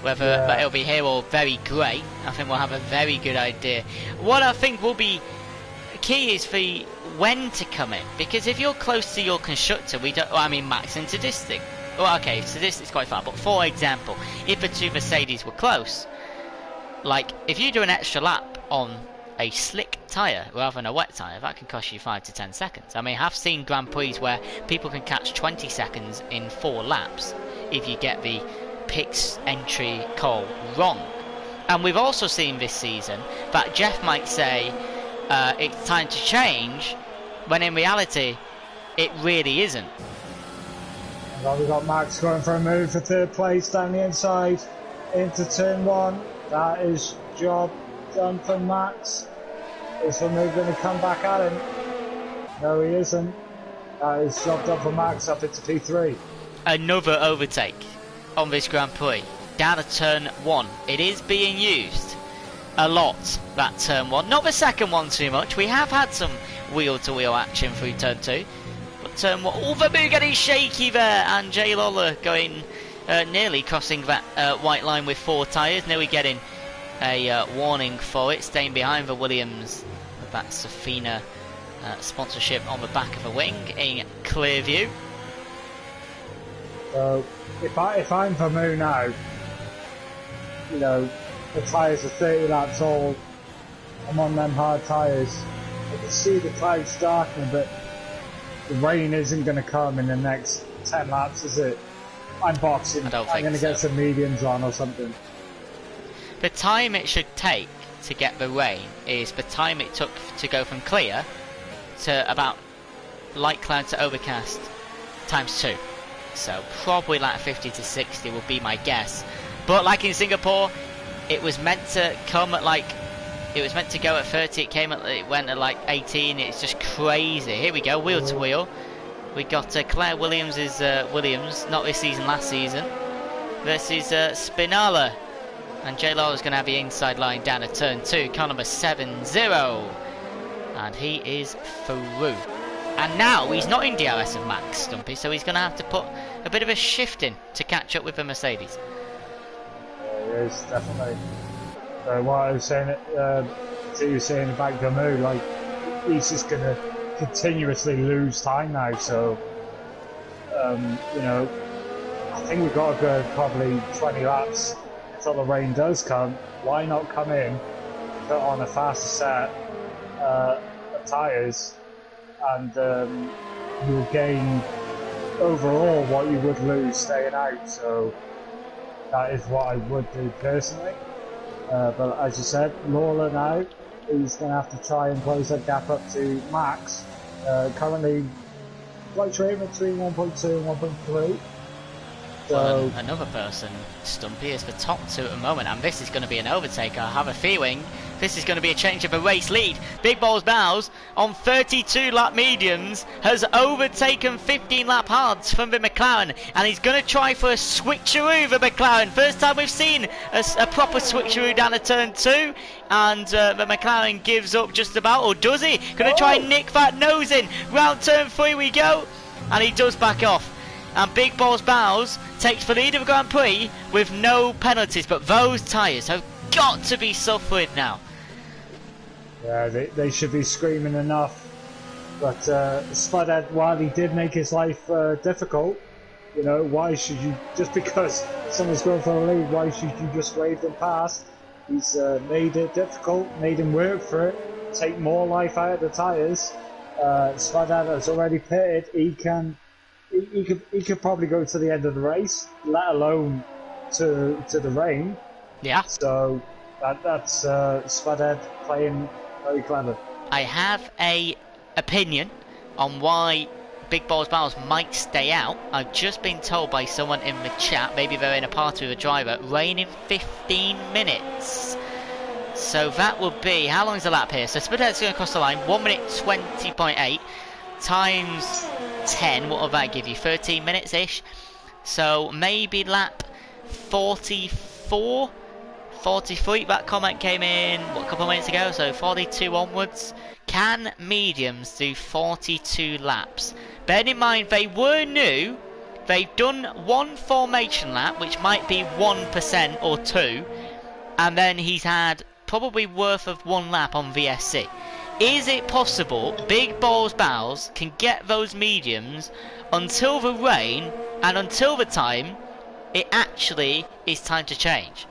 S1: Whether but it'll be here or very grey, I think we'll have a very good idea. What I think will be key is for when to come in, because if you're close to your constructor, we don't. Well, I mean, Max and Sadistic. Well, okay, Sadistic's quite far, but for example, if the 2 Mercedes were close, like if you do an extra lap on a slick tyre rather than a wet tyre, that can cost you 5 to 10 seconds. I mean, I've seen Grand Prix where people can catch 20 seconds in 4 laps if you get the pits entry call wrong. And we've also seen this season that Jeff might say it's time to change, when in reality it really isn't.
S2: Well, we've got Max going for a move for 3rd place down the inside into turn 1. That is job done for Max. Is the move going to come back at him? No, he isn't. That is job done for Max up into P3.
S1: Another overtake on this Grand Prix down to turn 1. It is being used a lot, that turn 1. Not the second one too much. We have had some wheel to wheel action through turn 2, but turn one. Oh, Vermoo getting shaky there, and Jay Lawler going nearly crossing that white line with 4 tyres, nearly getting a warning for it, staying behind the Williams with that Safina sponsorship on the back of the wing in clear view.
S2: So if I'm Vermoo now, you know, the tyres are 30 laps old, I'm on them hard tyres, I can see the clouds darkening, but the rain isn't going to come in the next 10 laps, is it? I'm boxing, I'm going to get some mediums on or something.
S1: The time it should take to get the rain is the time it took to go from clear to about light cloud to overcast times 2. So probably like 50 to 60 would be my guess. But like in Singapore, it was meant to come at like, it was meant to go at 30, it went at like 18, it's just crazy. Here we go, wheel to wheel. We got Claire Williams' Williams, not this season, last season, versus Spinala. And J Lawler's going to have the inside line down at turn 2, car number 7-0. And he is through. And now he's not in DRS of Max, Stumpy, so he's going to have to put a bit of a shift in to catch up with the Mercedes.
S2: Yeah, he is, definitely. What I was saying, you were saying about Vermoo, like, he's just going to continuously lose time now, so, you know, I think we've got to go probably 20 laps until the rain does come. Why not come in, put on a faster set of tyres, and you'll gain overall what you would lose staying out, so that is what I would do personally. But as you said, Lawler now, he's going to have to try and close that gap up to Max. Currently fluctuating between 1.2 and 1.3.
S1: Well, another person, Stumpy, is the top 2 at the moment, and this is going to be an overtake. I have a feeling this is going to be a change of a race lead. Big Balls Bows on 32 lap mediums has overtaken 15 lap hards from the McLaren, and he's going to try for a switcheroo, the McLaren. First time we've seen a proper switcheroo down at turn 2, and the McLaren gives up just about, or does he? Going to try and nick that nose in. Round turn 3 we go, and he does back off. And Big Balls Bows takes the lead of the Grand Prix with no penalties, but those tyres have got to be suffering now.
S2: Yeah, they should be screaming enough. But Spudhead, while he did make his life difficult, you know, why should you, just because someone's going for the lead, why should you just wave them past? He's made it difficult, made him work for it, take more life out of the tyres. Spudhead has already pitted, he could probably go to the end of the race, let alone to the rain.
S1: Yeah.
S2: So that's Spudhead playing very clever.
S1: I have a opinion on why Big Balls Bows might stay out. I've just been told by someone in the chat, maybe they're in a party with a driver, rain in 15 minutes. So that would be, how long is the lap here? So Spudhead's going to cross the line, 1 minute 20.8 times 10, what will that give you? 13 minutes ish. So maybe lap 44, 43. That comment came in a couple of minutes ago, so 42 onwards. Can mediums do 42 laps? Bear in mind they were new, they've done one formation lap, which might be 1% or 2, and then he's had probably worth of 1 lap on VSC. Is it possible Big Balls Bows can get those mediums until the rain and until the time it actually is time to change?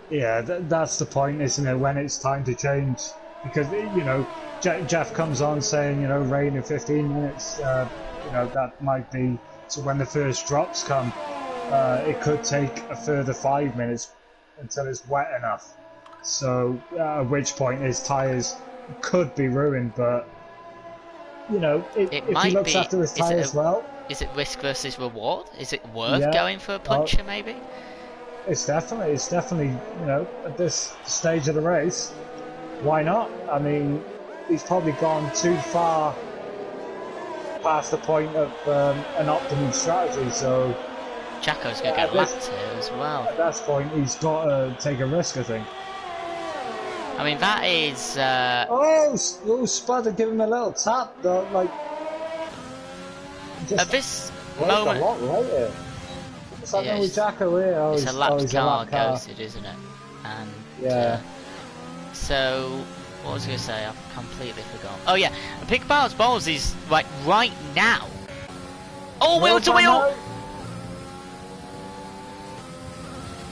S2: Yeah, that's the point, isn't it, when it's time to change? Because, you know, Jeff comes on saying, you know, rain in 15 minutes, you know, that might be, so when the first drops come, it could take a further 5 minutes until it's wet enough. So, at which point his tyres could be ruined, but you know, if he looks after his tyres well,
S1: is it risk versus reward? Is it worth going for a puncher? Maybe
S2: it's definitely, you know, at this stage of the race, why not? I mean, he's probably gone too far past the point of an optimum strategy, so
S1: Jacko's gonna get lapped here as well.
S2: At that point he's got to take a risk, I think.
S1: I mean, that is...
S2: Oh, Spudder, give him a little tap, though, like...
S1: at this
S2: a
S1: moment,
S2: lot later. What's happening with Jacko here? Oh,
S1: it's a lapped
S2: he's
S1: car,
S2: a lap car.
S1: ghosted, isn't it? And
S2: Yeah.
S1: so what was I going to say? I've completely forgotten. Oh yeah, Big Balls is like right now. Oh, wheel to wheel!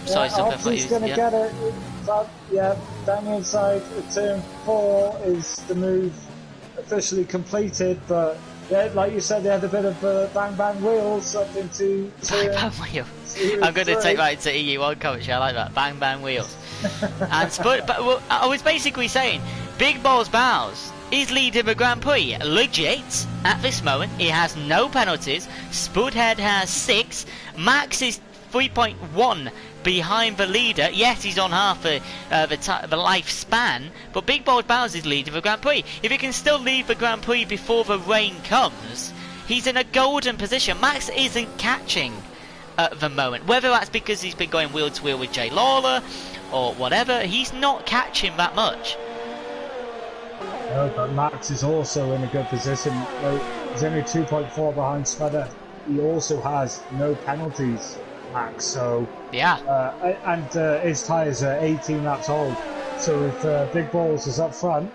S1: Sorry,
S2: yeah, he's going to get it. Yeah, down the inside of turn 4 is the move officially completed, but yeah, like you said, they had a bit of bang bang wheels up into
S1: bang bang wheels. I'm going to take that into EU1 commentary. I like that. Bang bang wheels. And but well, I was basically saying, Big Balls Bows is leading the Grand Prix legit at this moment. He has no penalties. Spudhead has 6. Max is 3.1 behind the leader. Yes, he's on half the lifespan, but Big Balls Bows is leading the Grand Prix. If he can still lead the Grand Prix before the rain comes, he's in a golden position. Max isn't catching at the moment. Whether that's because he's been going wheel to wheel with Jay Lawler or whatever, he's not catching that much.
S2: No, but Max is also in a good position. He's only 2.4 behind Spudder. He also has no penalties, Max, so
S1: yeah,
S2: and his tyres are 18 laps old, so if Big Balls is up front,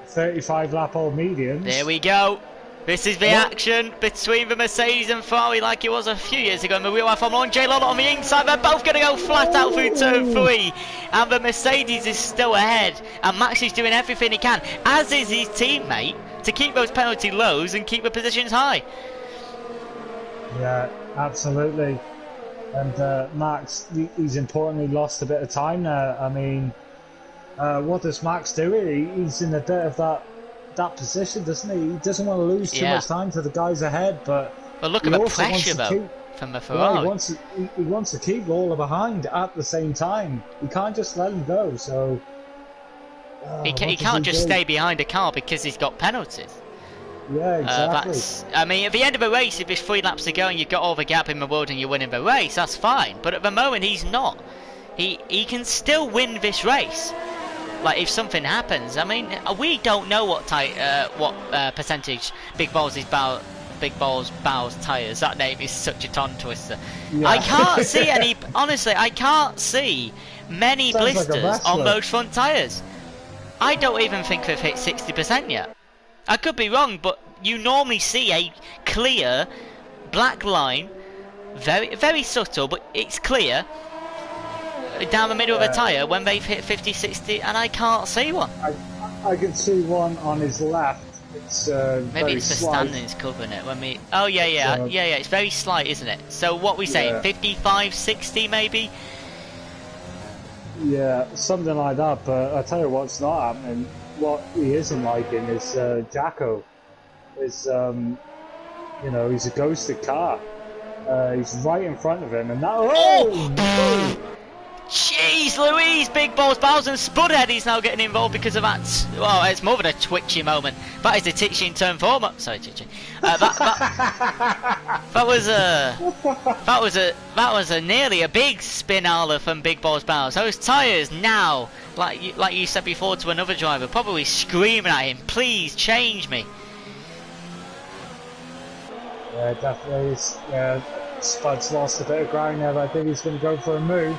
S2: 35 lap old mediums.
S1: There we go. This is the action between the Mercedes and Ferrari like it was a few years ago in the real life Formula 1. J Lawler on the inside, they're both going to go flat out through turn 3, and the Mercedes is still ahead, and Max is doing everything he can, as is his teammate, to keep those penalty lows and keep the positions high.
S2: Yeah, absolutely. And Max, he's importantly lost a bit of time there. I mean, what does Max do? He's in a bit of that position, doesn't he? He doesn't want to lose too much time to the guys ahead, but
S1: look at the pressure though from the Ferrari.
S2: Yeah, he wants to keep Lawler behind at the same time. He can't just let him go. So
S1: he can't just stay behind a car because he's got penalties.
S2: Yeah, exactly.
S1: I mean, at the end of the race, if there's 3 laps to go and you've got all the gap in the world and you're winning the race, that's fine. But at the moment, he's not. He can still win this race. Like, if something happens, I mean, we don't know what percentage Big Balls Bows tyres. That name is such a tongue twister. Yeah. I can't see any. Honestly, I can't see many blisters on those front tyres. I don't even think they've hit 60% yet. I could be wrong, but you normally see a clear black line, very very subtle, but it's clear, down the middle of a tyre when they've hit 50, 60, and I can't see one.
S2: I can see one on his left. It's
S1: maybe it's the standings covering it. When we, oh yeah, it's very slight, isn't it? So what we saying, 55, 60 maybe?
S2: Yeah, something like that. But I tell you what's not happening. What he isn't liking is Jacko. Is he's a ghosted car. He's right in front of him, and that.
S1: Jeez Louise, Big Balls Bows and Spudhead is now getting involved because of that. Well, it's more of a twitchy moment. That is the Titchy in turn 4. Sorry, Titchy. That was a nearly a big spinala from Big Balls Bows. Those tyres now, like you said before to another driver, probably screaming at him, please change me.
S2: Yeah, definitely. Spud's lost a bit of ground there, but I think he's going to go for a move.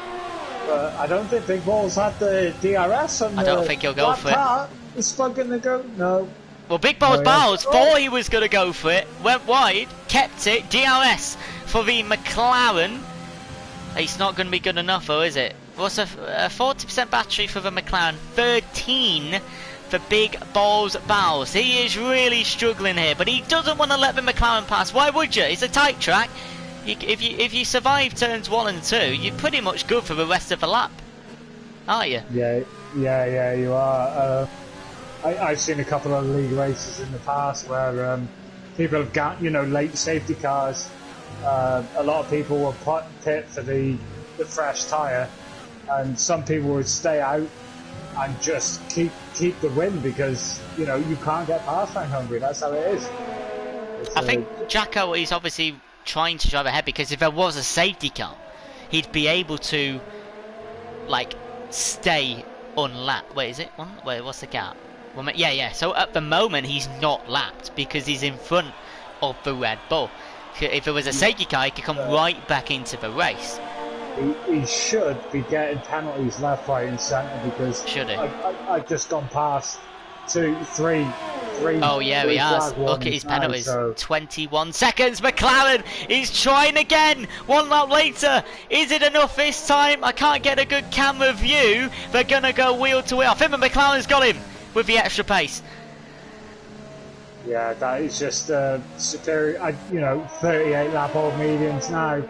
S2: But I don't think Big Balls had the DRS on
S1: I don't think he'll go for it.
S2: Is Spud going to go? No.
S1: Well, Big Balls Bows thought he was going to go for it, went wide, kept it, DRS for the McLaren. It's not going to be good enough though, is it? What's a 40% battery for the McLaren, 13 for Big Balls Bows. He is really struggling here, but he doesn't want to let the McLaren pass. Why would you? It's a tight track. If you survive turns 1 and 2, you're pretty much good for the rest of the lap, aren't you?
S2: Yeah, you are. I've seen a couple of league races in the past where people have got late safety cars. A lot of people will pit for the fresh tyre, and some people would stay out and just keep the win because you can't get past that Hungary. That's how it is.
S1: I think Jacko is obviously trying to drive ahead because if there was a safety car, he'd be able to stay unlapped. Wait, is it one? Wait, what's the gap? Well, yeah. So at the moment he's not lapped because he's in front of the Red Bull. If it was a safety car, he could come right back into the race.
S2: He should be getting penalties left, right, and centre because
S1: Should he?
S2: I've just gone past three.
S1: Oh yeah, he has. Look at his penalties. 21 seconds. McLaren is trying again. 1 lap later. Is it enough this time? I can't get a good camera view. They're gonna go wheel to wheel. I think the McLaren's got him with the extra pace.
S2: Yeah, that is just superior. 38 lap old mediums now.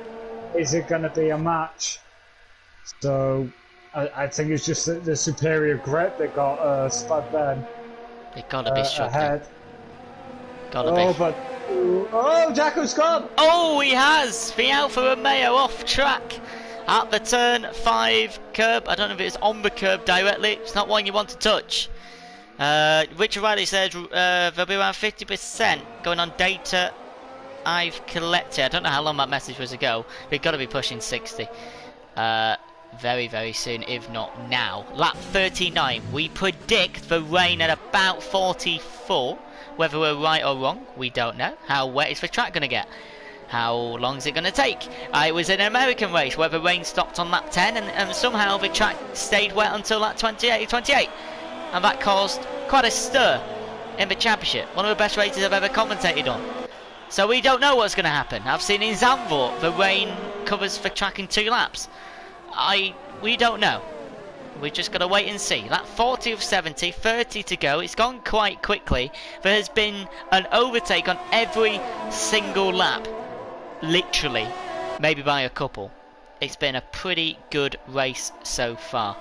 S2: Is it going to be a match? So I think it's just the superior grip that got Spud then.
S1: They gotta be struggling.
S2: Ahead.
S1: Gotta be.
S2: But Jacko's gone.
S1: Oh, he has. The Alfa Romeo off track at the turn 5 curb. I don't know if it's on the curb directly. It's not one you want to touch. Richard Riley says there'll be around 50% going on data I've collected. I don't know how long that message was ago. We've got to be pushing 60 very, very soon, if not now. Lap 39. We predict the rain at about 44. Whether we're right or wrong, we don't know. How wet is the track going to get? How long is it going to take? It was an American race where the rain stopped on lap 10 and somehow the track stayed wet until lap 28. And that caused quite a stir in the championship. One of the best races I've ever commentated on. So we don't know what's going to happen. I've seen in Zandvoort the rain covers the track in 2 laps. We don't know. We're just going to wait and see. Lap 40 of 70, 30 to go. It's gone quite quickly. There has been an overtake on every single lap. Literally. Maybe by a couple. It's been a pretty good race so far.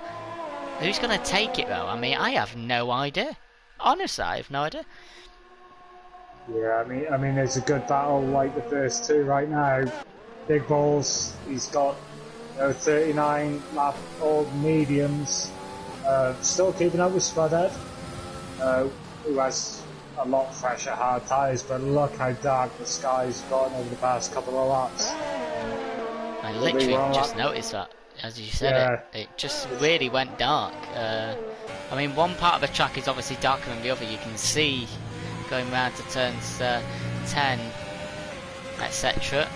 S1: Who's going to take it though? I mean, I have no idea. Honestly, I have no idea.
S2: Yeah, I mean, there's a good battle like the first 2 right now. Big Balls, he's got 39 lap old mediums, still keeping up with Spudhead, who has a lot fresher hard tyres, but look how dark the sky's gotten over the past couple of laps.
S1: I literally just noticed that. As you said, it just really went dark. I mean, one part of the track is obviously darker than the other. You can see going round to turns 10, etc.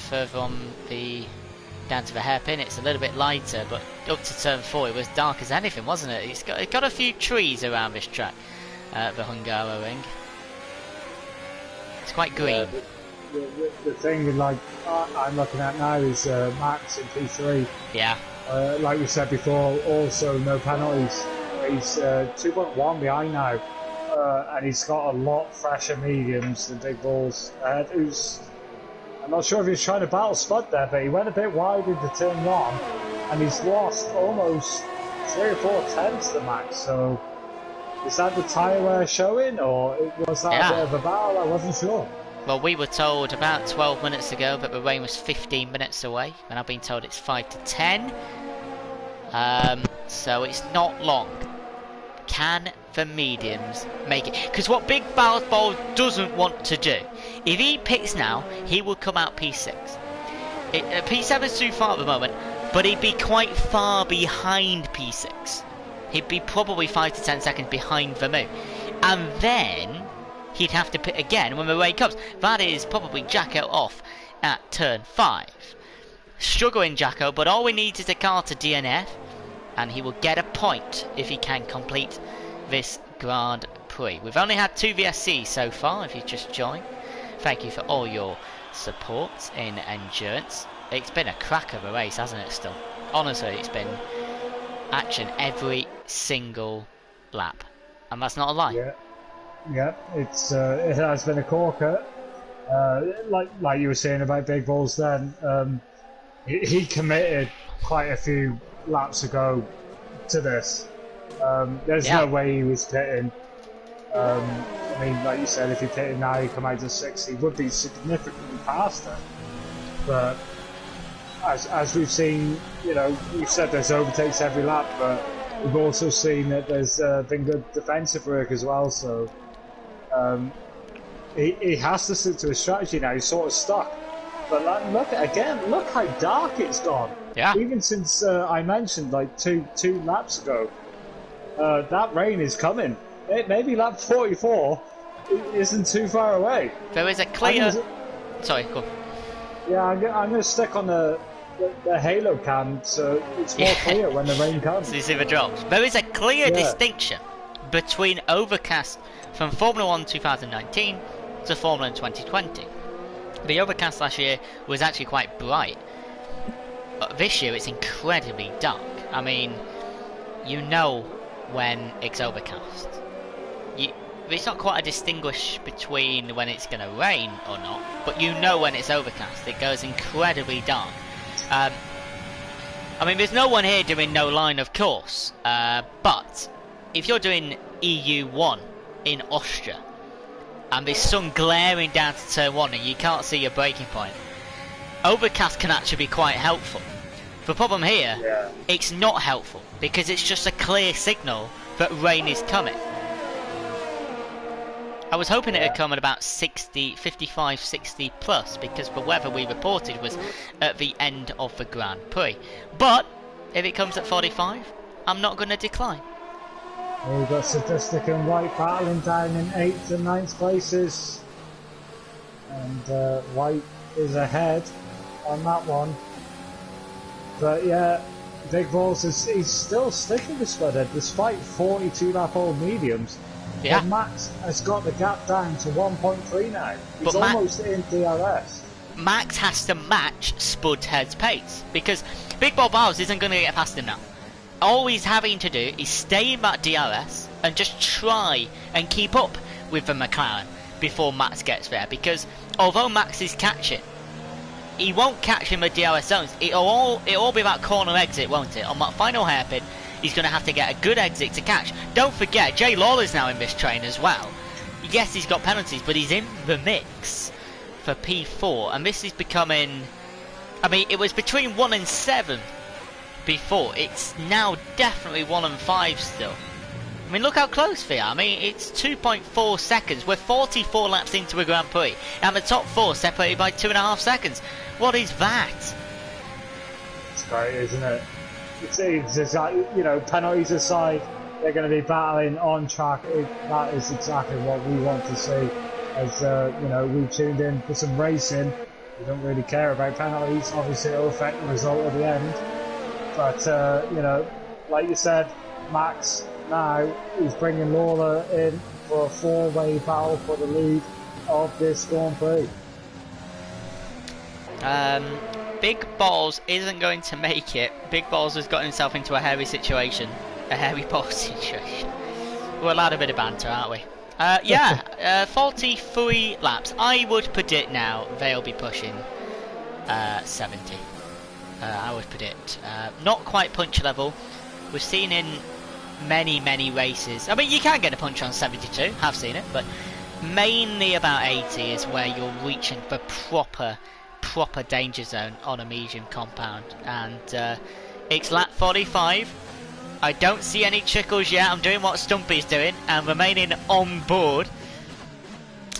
S1: Further on down to the hairpin, it's a little bit lighter, but up to turn 4 it was dark as anything, wasn't it? It's got a few trees around this track, the Hungaroring. It's quite green.
S2: The thing like I'm looking at now is Max in P3.
S1: Yeah.
S2: Like we said before, also no penalties. He's 2.1 behind now, and he's got a lot fresher mediums than Big Balls. I'm not sure if he's trying to battle Spud there, but he went a bit wide into turn 1, and he's lost almost 3 or 4 tenths to Max. So is that the tyre wear showing, or was that a bit of a battle? I wasn't sure.
S1: Well, we were told about 12 minutes ago that the rain was 15 minutes away, and I've been told it's 5 to 10. So it's not long. Can the mediums make it? Because what Big Ball doesn't want to do, if he picks now, he will come out P6. P7's too far at the moment, but he'd be quite far behind P6. He'd be probably 5 to 10 seconds behind Vermouth. And then he'd have to pit again when the rain comes. That is probably Jacko off at turn 5. Struggling Jacko, but all we need is a car to DNF, and he will get a point if he can complete this Grand Prix. We've only had 2 VSCs so far, if you just joined. Thank you for all your support in endurance. It's been a cracker of a race, hasn't it, still? Honestly, it's been action every single lap. And that's not a lie.
S2: Yeah, it has been a corker. Like you were saying about Big Balls then, he committed quite a few laps ago to this. There's no way he was pitting. I mean, like you said, if he pitted now, he come out to 60, would be significantly faster. But as we've seen, we've said there's overtakes every lap, but we've also seen that there's been good defensive work as well. So he has to stick to his strategy now. He's sort of stuck. But look how dark it's gone.
S1: Yeah.
S2: Even since I mentioned like two laps ago, that rain is coming. Maybe lap 44 isn't too far away.
S1: There is a clear Sorry, go on.
S2: Yeah, I'm going to stick on the halo cam so it's more clear when the rain comes.
S1: So you see the drops. There is a clear
S2: Yeah.
S1: distinction between overcast from Formula 1 2019 to Formula 1 2020. The overcast last year was actually quite bright. But this year it's incredibly dark. I mean, you know when it's overcast. It's not quite a distinguish between when it's going to rain or not, but you know when it's overcast. It goes incredibly dark. I mean, there's no one here doing no line, of course, but if you're doing EU1 in Austria, and there's sun glaring down to turn 1 and you can't see your braking point, overcast can actually be quite helpful. The problem here, it's not helpful, because it's just a clear signal that rain is coming. I was hoping it would come at about 60, 55, 60 plus, because the weather we reported was at the end of the Grand Prix. But if it comes at 45, I'm not going to decline.
S2: We've got Sadistic and White battling down in 8th and 9th places, and White is ahead on that one. But yeah, Big Balls he's still sticking with Spudhead despite 42 lap old mediums.
S1: Yeah.
S2: But Max has got the gap down to 1.3 now. He's almost in DRS.
S1: Max has to match Spudhead's pace, because Big Bob Bowles isn't going to get past him now. All he's having to do is stay in that DRS and just try and keep up with the McLaren before Max gets there, because although Max is catching, he won't catch him at DRS zones. It'll all be that corner exit, won't it? On that final hairpin, he's going to have to get a good exit to catch. Don't forget, Jay Lawler's now in this train as well. Yes, he's got penalties, but he's in the mix for P4, and this is becoming... I mean, it was between 1 and 7 before. It's now definitely 1 and 5 still. I mean, look how close they are. I mean, it's 2.4 seconds. We're 44 laps into a Grand Prix, and the top 4 separated by 2.5 seconds. What is that?
S2: It's great, isn't it? It's exactly, you know, penalties aside, they're going to be battling on track. That is exactly what we want to see. As you know, we tuned in for some racing. We don't really care about penalties. Obviously, it'll affect the result at the end. But you know, like you said, Max now is bringing Lawler in for a 4-way battle for the lead of this Grand Prix.
S1: Big Balls isn't going to make it. Big Balls has got himself into a hairy situation. A hairy ball situation. We're allowed a bit of banter, aren't we? Yeah, 43 laps. I would predict now they'll be pushing 70. I would predict. Not quite punch level. We've seen in many races. I mean, you can get a punch on 72. Have seen it, but mainly about 80 is where you're reaching the proper danger zone on a medium compound, and it's lap 45. I don't see any trickles yet. I'm doing what Stumpy's doing and remaining on board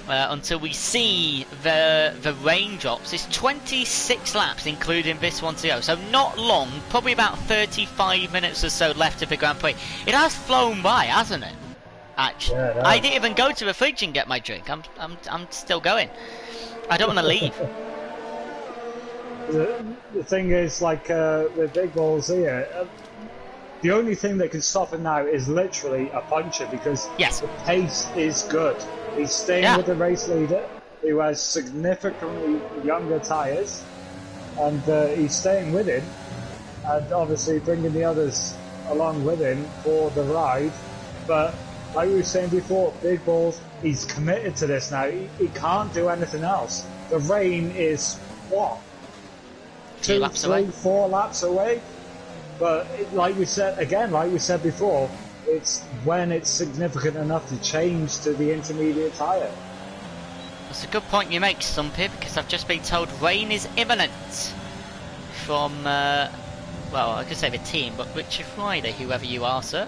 S1: until we see the raindrops. It's 26 laps including this one to go, so not long, probably about 35 minutes or so left of the Grand Prix. It has flown by, hasn't it? Actually, yeah, I didn't even go to the fridge and get my drink. I'm still going. I don't want to leave.
S2: The thing is, like with Big Balls here, the only thing that can stop him now is literally a puncher, because the pace is good. He's staying with the race leader, who has significantly younger tyres, and he's staying with him, and obviously bringing the others along with him for the ride. But like we were saying before, Big Balls, he's committed to this now. He can't do anything else. The rain is, what? 2, 3, 4 laps away? But like we said before, it's when it's significant enough to change to the intermediate tyre.
S1: That's a good point you make, Stumpy, because I've just been told rain is imminent from, well, I could say the team, but Richard Friday, whoever you are, sir.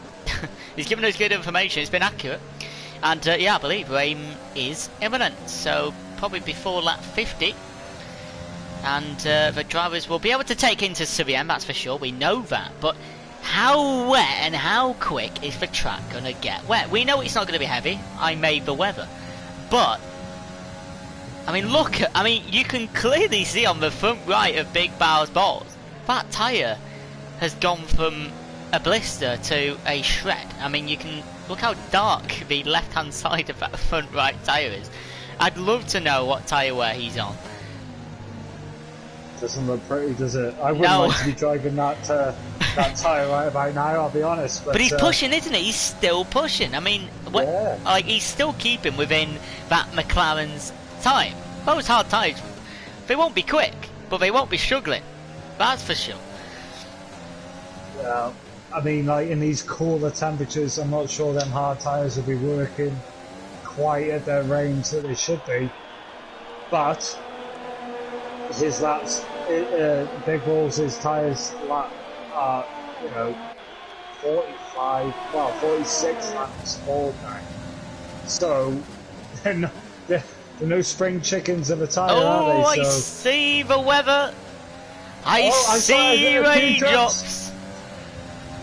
S1: He's given us good information, it's been accurate. And yeah, I believe rain is imminent, so probably before lap 50. And the drivers will be able to take into Surrey, that's for sure, we know that. But how wet and how quick is the track going to get wet? We know it's not going to be heavy, I made the weather. But I mean, look at, I mean, you can clearly see on the front right of Big Bow's balls, that tyre has gone from a blister to a shred. I mean, you can look how dark the left-hand side of that front right tyre is. I'd love to know what tyre wear he's on.
S2: Doesn't look pretty, does it? I wouldn't like to be driving that tyre right about now, I'll be honest.
S1: But he's pushing, isn't he? He's still pushing. I mean, like, he's still keeping within that McLaren's time. Those hard tyres, they won't be quick, but they won't be struggling. That's for sure.
S2: Yeah, I mean, like, in these cooler temperatures, I'm not sure them hard tyres will be working quite at their range that they should be. But his laps, Big Balls, his tyres are, you know, 45, well, 46 laps forward now. So they're no spring chickens in the tyre, are they?
S1: I see the weather. I see raindrops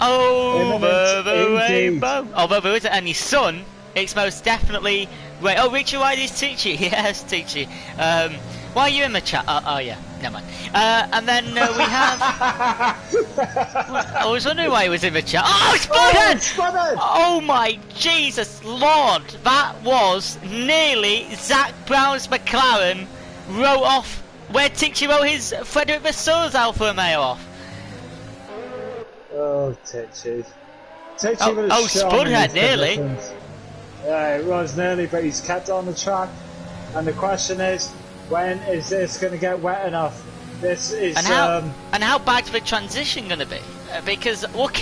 S1: over the rainbow. Although there isn't any sun, it's most definitely rain. Oh, Richard White is Teachy. Yes, Teachy. Why are you in the chat? Oh yeah, never mind. And then we have. I was wondering why he was in the chat. Oh, Spudhead! Oh my Jesus Lord! That was nearly Zach Brown's McLaren wrote off where Teachy wrote his Frederick Vasseurs Alfa Romeo off.
S2: Oh, Teachy.
S1: Spudhead nearly.
S2: Yeah, it was nearly, but he's kept on the track. And the question is, when is this going to get wet enough? This is
S1: and how bad's the transition going to be? Because look,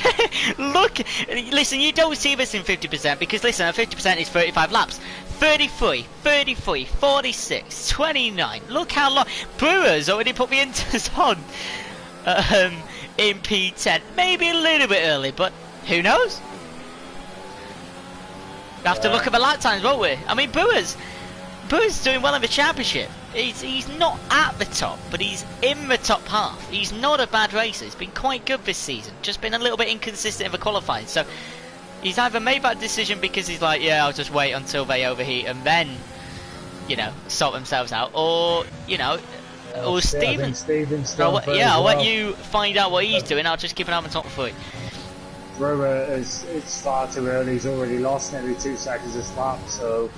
S1: listen, you don't see this in 50% because listen, 50% is 35 laps. 33, 46, 29. Look how long. Brewer's already put the inters on in P10. Maybe a little bit early, but who knows? We'll have to look at the lap times, won't we? I mean, Brewer's doing well in the championship. He's not at the top, but he's in the top half. He's not a bad racer. He's been quite good this season. Just been a little bit inconsistent in the qualifying. So he's either made that decision because he's like, yeah, I'll just wait until they overheat and then, you know, sort themselves out, or you know, or Stephen. I'll let you find out what he's doing. I'll just keep an eye on the top three.
S2: Brewer it's far too early. He's already lost nearly 2 seconds this lap, so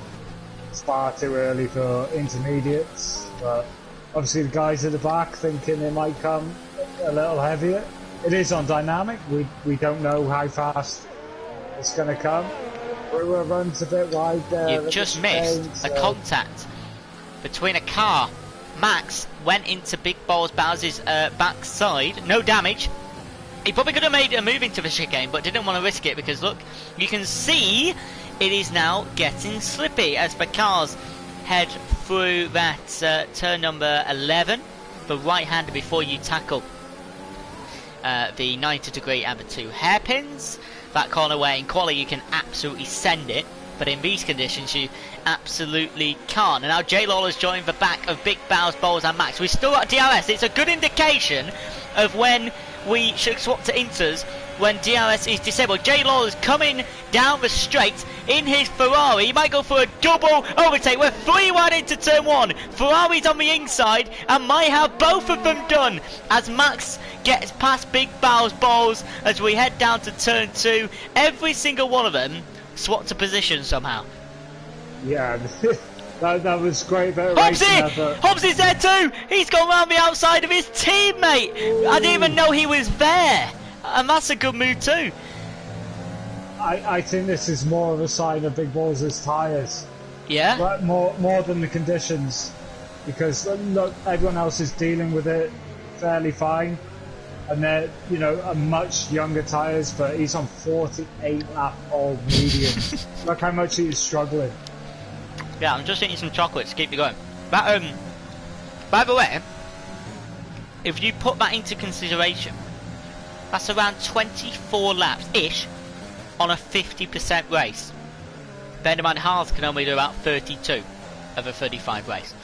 S2: it's far too early for intermediates. But obviously the guys at the back thinking they might come a little heavier. It is on dynamic. We don't know how fast it's going to come. Brewer runs a bit wide there.
S1: You've just missed a contact between a car. Max went into Big Balls Bowser's backside. No damage. He probably could have made a move into the chicane, but didn't want to risk it because look, you can see it is now getting slippy as the cars head through that turn number 11, the right-hander before you tackle the 90-degree and the 2 hairpins. That corner where in quali you can absolutely send it, but in these conditions you absolutely can't. And now J Lawler's joined the back of Big Bow's Bowles and Max. We've still got DRS. It's a good indication of when we should swap to inters when DRS is disabled. J Lawler's coming down the straight in his Ferrari. He might go for a double overtake. We're 3 wide into turn 1. Ferrari's on the inside and might have both of them done as Max gets past Big Bow's Bowles as we head down to turn 2. Every single one of them swapped to position somehow.
S2: Yeah, that was great bit of racing effort.
S1: Hobbs there too. He's gone round the outside of his teammate. Ooh. I didn't even know he was there, and that's a good move too.
S2: I think this is more of a sign of Big Balls' tyres.
S1: Yeah.
S2: But more than the conditions, because look, everyone else is dealing with it fairly fine, and they're a much younger tyres. But he's on 48 lap old mediums. Look how much he's struggling.
S1: Yeah, I'm just eating some chocolates to keep you going. But, by the way, if you put that into consideration, that's around 24 laps-ish on a 50% race. Bear in mind, Haas can only do about 32 of a 35 race.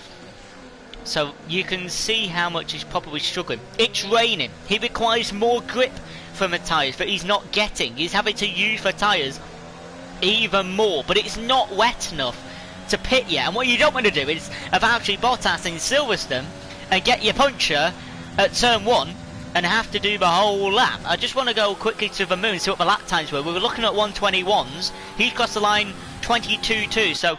S1: So you can see how much he's probably struggling. It's raining. He requires more grip from the tyres that he's not getting. He's having to use the tyres even more, but it's not wet enough to pit yet. And what you don't want to do is have actually Bottas in Silverstone and get your puncher at turn 1 and have to do the whole lap. I just want to go quickly to the moon, see what the lap times were. We were looking at 121s. He's crossed the line 22.2, so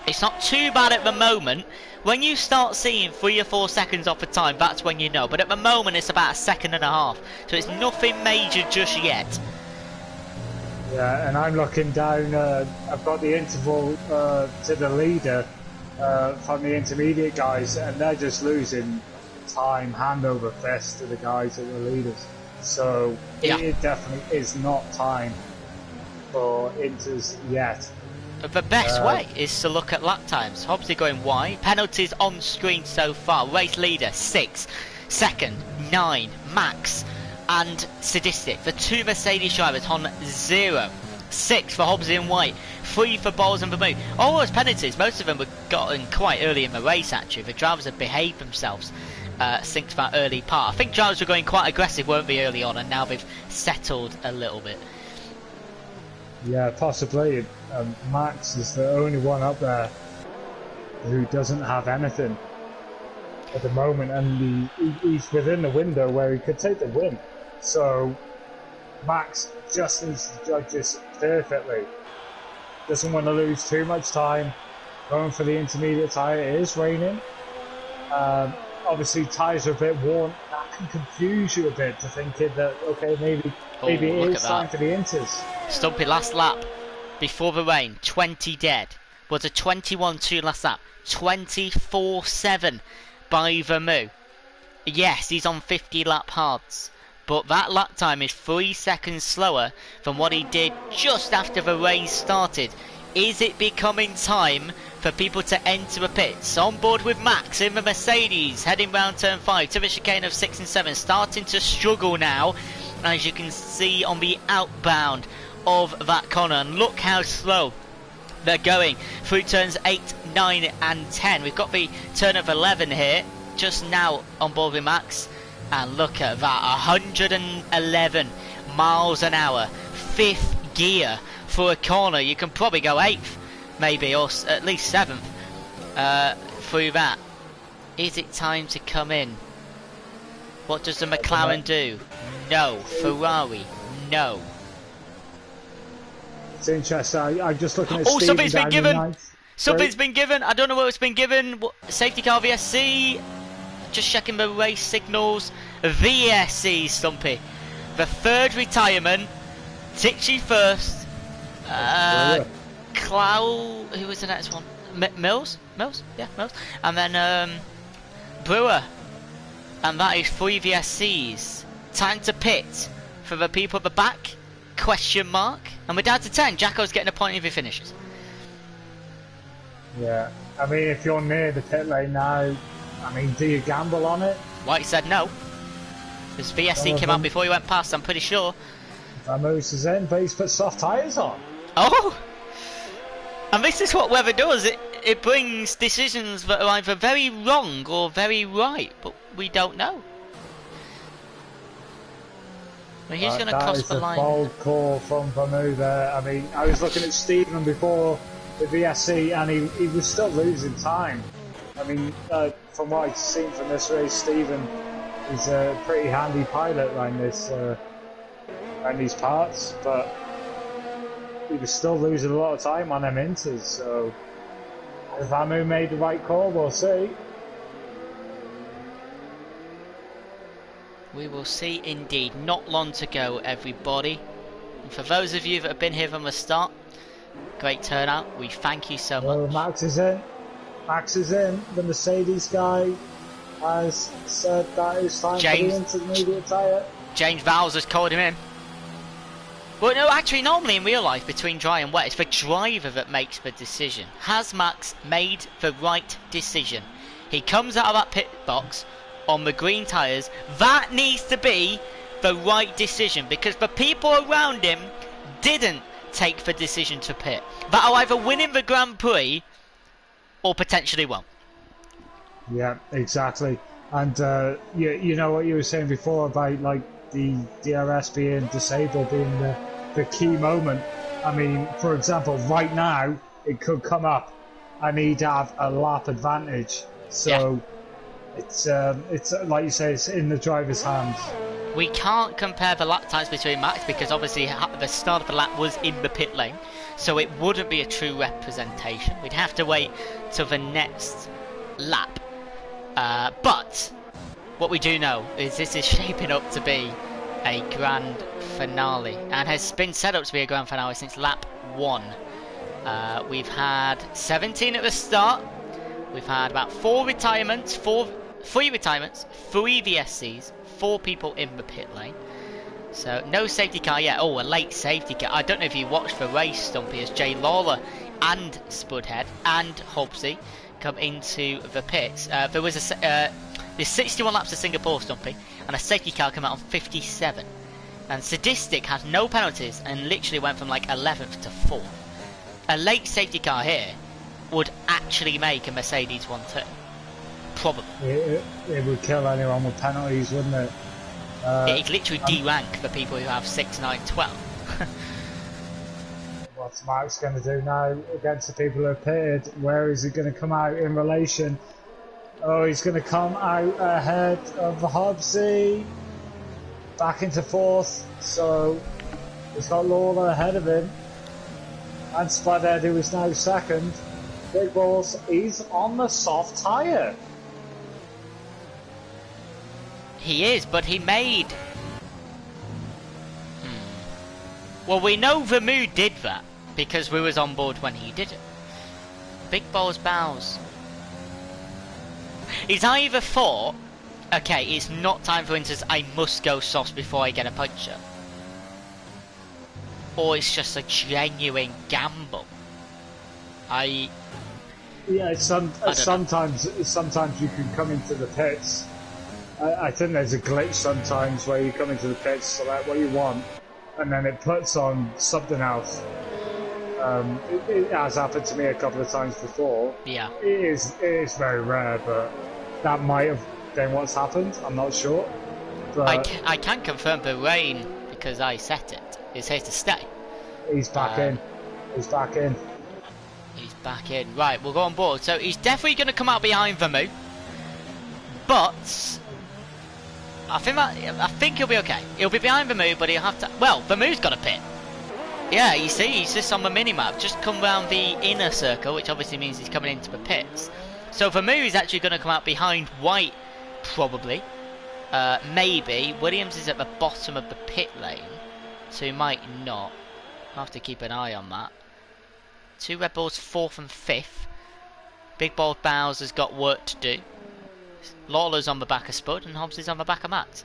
S1: it's not too bad at the moment. When you start seeing 3 or 4 seconds off the time, that's when you know. But at the moment, it's about 1.5 seconds, so it's nothing major just yet.
S2: Yeah, and I'm looking down. I've got the interval to the leader from the intermediate guys, and they're just losing time hand over fist to the guys that were leaders. So it definitely is not time for Inters yet.
S1: The best way is to look at lap times. Hobbs going wide. Penalties on screen so far. Race leader 6, second 9, Max and Sadistic. The 2 Mercedes drivers on 0. 6 for Hobbs in white, 3 for Bowles and Vermouth. All those penalties, most of them were gotten quite early in the race actually. The drivers had behaved themselves since that early part. I think drivers were going quite aggressive, weren't they, early on, and now they've settled a little bit.
S2: Yeah, possibly. Max is the only one up there who doesn't have anything at the moment, and he's within the window where he could take the win. So Max just needs to judge this perfectly. Doesn't want to lose too much time. Going for the intermediate tyre. It is raining. Obviously, tyres are a bit worn. That can confuse you a bit to thinking that, okay, maybe it is time for the Inters.
S1: Stumpy, last lap before the rain, 20 dead. Was a 21.2 last lap. 24.7 by Vermouth. Yes, he's on 50 lap hards, but that lap time is 3 seconds slower than what he did just after the race started. Is it becoming time for people to enter the pits? On board with Max in the Mercedes, heading round turn 5 to the chicane of 6 and 7, starting to struggle now, as you can see on the outbound of that corner. And look how slow they're going through turns 8, 9 and 10. We've got the turn of 11 here just now on board with Max, and look at that, 111 miles an hour, 5th gear for a corner. You can probably go 8th maybe, or at least 7th through that. Is it time to come in? What does the McLaren do? No. Ferrari, no.
S2: It's interesting. I'm just looking at
S1: oh,
S2: Stephen
S1: something's been given.
S2: Ninth.
S1: Something's been given. I don't know what it's been given. Safety car VSC. Just checking the race signals. VSC, Stumpy. The 3rd retirement. Tichy first. Clow. Who was the next one? Mills? Yeah, Mills. And then Brewer. And that is 3 VSCs. Time to pit for the people at the back. Question mark. And we're down to 10. Jacko's getting a point if he finishes.
S2: Yeah. I mean, if you're near the pit lane now, I mean, do you gamble on it?
S1: White said no. Because VSC came out before he went past, I'm pretty sure.
S2: Ramos is in, but he's put soft tyres on.
S1: Oh! And this is what weather does. It brings decisions that are either very wrong or very right, but we don't know. Well, he's going to cross the line.
S2: That is a bold call from Vermouth there. I mean, I was looking at Stephen before the VSC, and he was still losing time. I mean, from what I've seen from this race, Stephen is a pretty handy pilot around these parts, but he was still losing a lot of time on them Inters. So, if Amu made the right call, we'll see.
S1: We will see indeed. Not long to go, everybody. And for those of you that have been here from the start, great turnout. We thank you so much.
S2: Max is in. Max is in. The Mercedes guy has said that it's time for the intermediate tyre.
S1: James Vowles has called him in. Well, no, actually, normally in real life, between dry and wet, it's the driver that makes the decision. Has Max made the right decision? He comes out of that pit box on the green tyres. That needs to be the right decision, because the people around him didn't take the decision to pit. That'll either win him the Grand Prix or potentially won't.
S2: Yeah, exactly. And you know what you were saying before about like the DRS being disabled being the key moment. I mean, for example, right now it could come up I need to have a lap advantage. So it's like you say, it's in the driver's hands.
S1: We can't compare the lap times between Max because obviously the start of the lap was in the pit lane, so it wouldn't be a true representation. We'd have to wait till the next lap. But what we do know is this is shaping up to be a grand finale, and has been set up to be a grand finale since lap 1. We've had 17 at the start. We've had about 3 retirements, 3 VSCs, 4 people in the pit lane. So no safety car yet. Oh, a late safety car. I don't know if you watched the race, Stumpy, as Jay Lawler and Spudhead and Hobbsy come into the pits. There was there's 61 laps of Singapore, Stumpy, and a safety car came out on 57. And Sadistic had no penalties and literally went from like 11th to 4th. A late safety car here would actually make a Mercedes 1-2. Probably.
S2: It would kill anyone with penalties, wouldn't it?
S1: It'd literally de-rank the people who have 6, 9, 12.
S2: What's Max going to do now against the people who are pitted? Where is he going to come out in relation? Oh, he's going to come out ahead of the Hobbsy. Back into 4th. So he's got Lawler ahead of him. And Spudhead, who is now 2nd. Big Balls, he's on the soft tyre.
S1: He is, but he made... Well, we know Vermouth did that, because we was on board when he did it. Big Balls bows. He's either thought, okay, it's not time for winters, I must go softs before I get a puncture. Or it's just a genuine gamble.
S2: Yeah, sometimes you can come into the pits. I think there's a glitch sometimes where you come into the pits, select what you want, and then it puts on something else. It has happened to me a couple of times before.
S1: Yeah.
S2: It is very rare, but that might have been what's happened. I'm not sure. But
S1: I can confirm the rain because I set it. It's here to stay.
S2: He's back in. He's back in.
S1: He's back in. Right, we'll go on board. So he's definitely going to come out behind Vermouth. But I think he'll be okay. He'll be behind Vermouth, but he'll have to... Well, Vermouth's got a pit. Yeah, you see, he's just on the mini-map. Just come round the inner circle, which obviously means he's coming into the pits. So Vermouth is actually going to come out behind White, probably. Maybe. Williams is at the bottom of the pit lane, so he might not. I'll have to keep an eye on that. 2 Red Bulls, 4th and 5th. Big Ball Bows has got work to do. Lawler's on the back of Spud and Hobbs is on the back of Matt.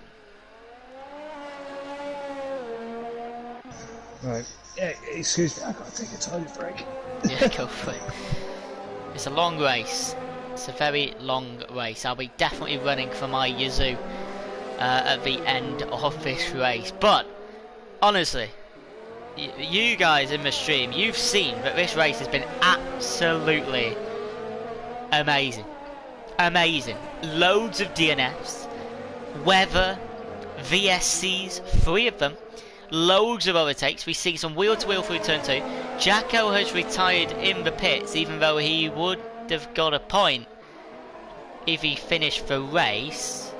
S2: Right. Yeah, excuse me, I've got to take a toilet break.
S1: Yeah, go for it. It's a long race. It's a very long race. I'll be definitely running for my Yazoo at the end of this race. But, honestly, you guys in the stream, you've seen that this race has been absolutely amazing. Amazing. Loads of DNFs, weather, VSCs, 3 of them, loads of overtakes. We see some wheel to wheel through turn 2. Jacko has retired in the pits, even though he would have got a point if he finished the race.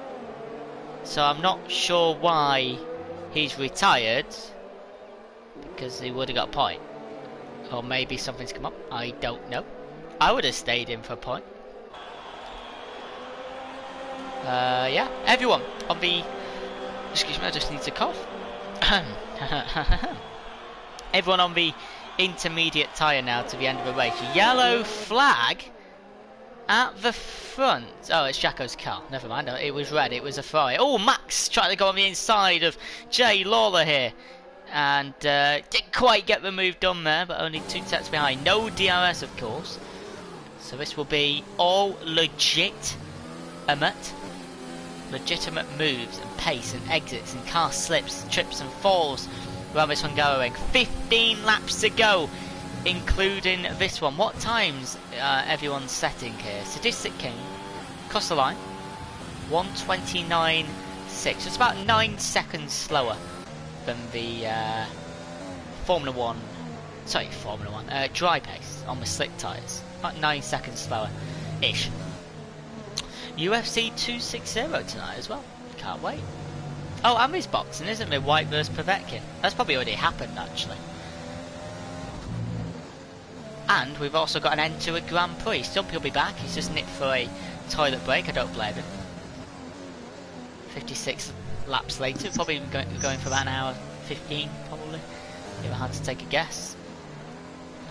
S1: So I'm not sure why he's retired, because he would have got a point. Or maybe something's come up, I don't know. I would have stayed in for a point. Yeah, everyone on the... Excuse me, I just need to cough. Everyone on the intermediate tyre now to the end of the race. Yellow flag at the front. Oh, it's Jacko's car. Never mind, it was red, it was a fry. Oh, Max trying to go on the inside of Jay Lawler here. And didn't quite get the move done there, but only 2 sets behind. No DRS, of course. So this will be all legitimate moves and pace and exits and car slips, trips and falls around this one going. 15 laps to go, including this one. What times everyone's setting here? Sadistic King, across the line, 1:29.6. It's about 9 seconds slower than the Formula 1 dry pace on the slick tyres. about 9 seconds slower-ish. UFC 260 tonight as well. Can't wait. Oh, and he's boxing, isn't it? White versus Povetkin. That's probably already happened, actually. And we've also got an end to a Grand Prix. Stumpy will be back. He's just nipped for a toilet break. I don't blame him. 56 laps later. Probably going for about an hour 15, probably. If I had to take a guess.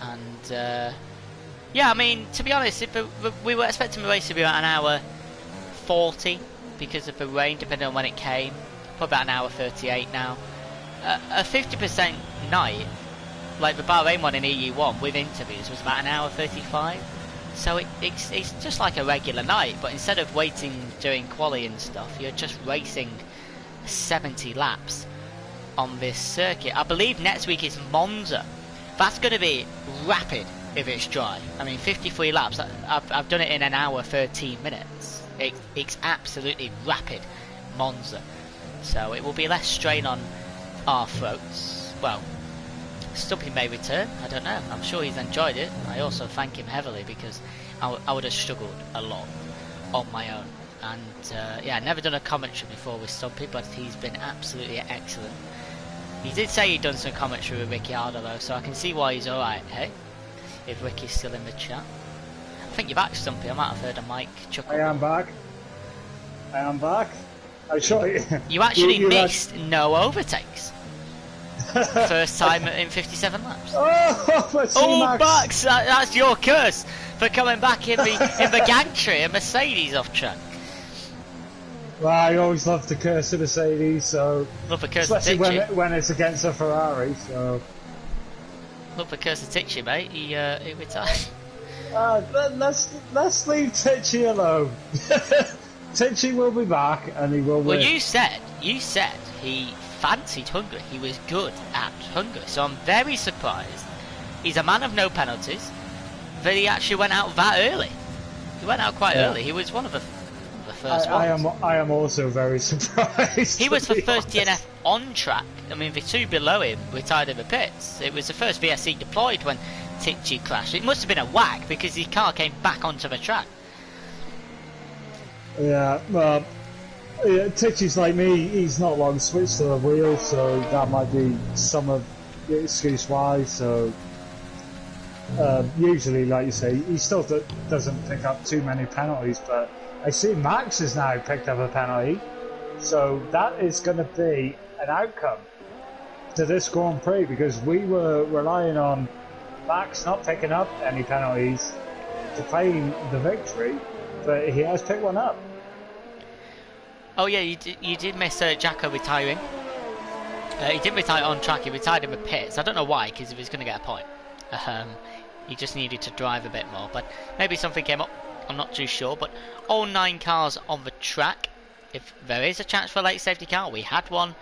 S1: And, yeah, I mean, to be honest, if we were expecting the race to be about an hour 40 because of the rain, depending on when it came. Probably about an hour 38 now. A 50% night, like the Bahrain one in EU1 with interviews, was about an hour 35. So it's just like a regular night, but instead of waiting during quali and stuff, you're just racing 70 laps on this circuit. I believe next week is Monza. That's going to be rapid if it's dry. I mean, 53 laps. I've done it in an hour 13 minutes. It's absolutely rapid, Monza. So it will be less strain on our throats. Well, Stumpy may return, I don't know. I'm sure he's enjoyed it. I also thank him heavily because I would have struggled a lot on my own. And yeah, never done a commentary before with Stumpy, but he's been absolutely excellent. He did say he'd done some commentary with Ricciardo though, so I can see why he's alright, hey? If Ricky's still in the chat. I think you're back, Stumpy. I might have heard a mic chuckle.
S2: I am back. I am back. I'm sure
S1: you actually missed no overtakes. First time in 57 laps.
S2: Oh,
S1: Max, that's your curse for coming back in the gantry and Mercedes off track.
S2: Well, I always love to curse a Mercedes, so
S1: love the curse
S2: especially when it's against a Ferrari. So
S1: love the curse of Tichy, mate. He retired.
S2: Let's leave Tichy alone. Tichy will be back, and he will win.
S1: Well, you said he fancied Hungary. He was good at Hungary, so I'm very surprised. He's a man of no penalties, that he actually went out that early. He went out quite early. He was one of the first ones.
S2: I am also very surprised.
S1: He was the first DNF on track. I mean, the two below him retired in the pits. It was the first VSC deployed when Tichy crashed. It must have been a whack because his car came back onto the track.
S2: Yeah, well, Tichy's like me, he's not long switched to the wheel, so that might be some of the excuse why. So usually, like you say, he still doesn't pick up too many penalties, but I see Max has now picked up a penalty, so that is going to be an outcome to this Grand Prix, because we were relying on Max not picking up any penalties to claim the victory, but he has picked one up.
S1: Oh yeah, you did miss Jacko retiring. He didn't retire on track, he retired in the pits. I don't know why, because he was going to get a point. He just needed to drive a bit more, but maybe something came up, I'm not too sure. But all 9 cars on the track. If there is a chance for a late safety car, we had one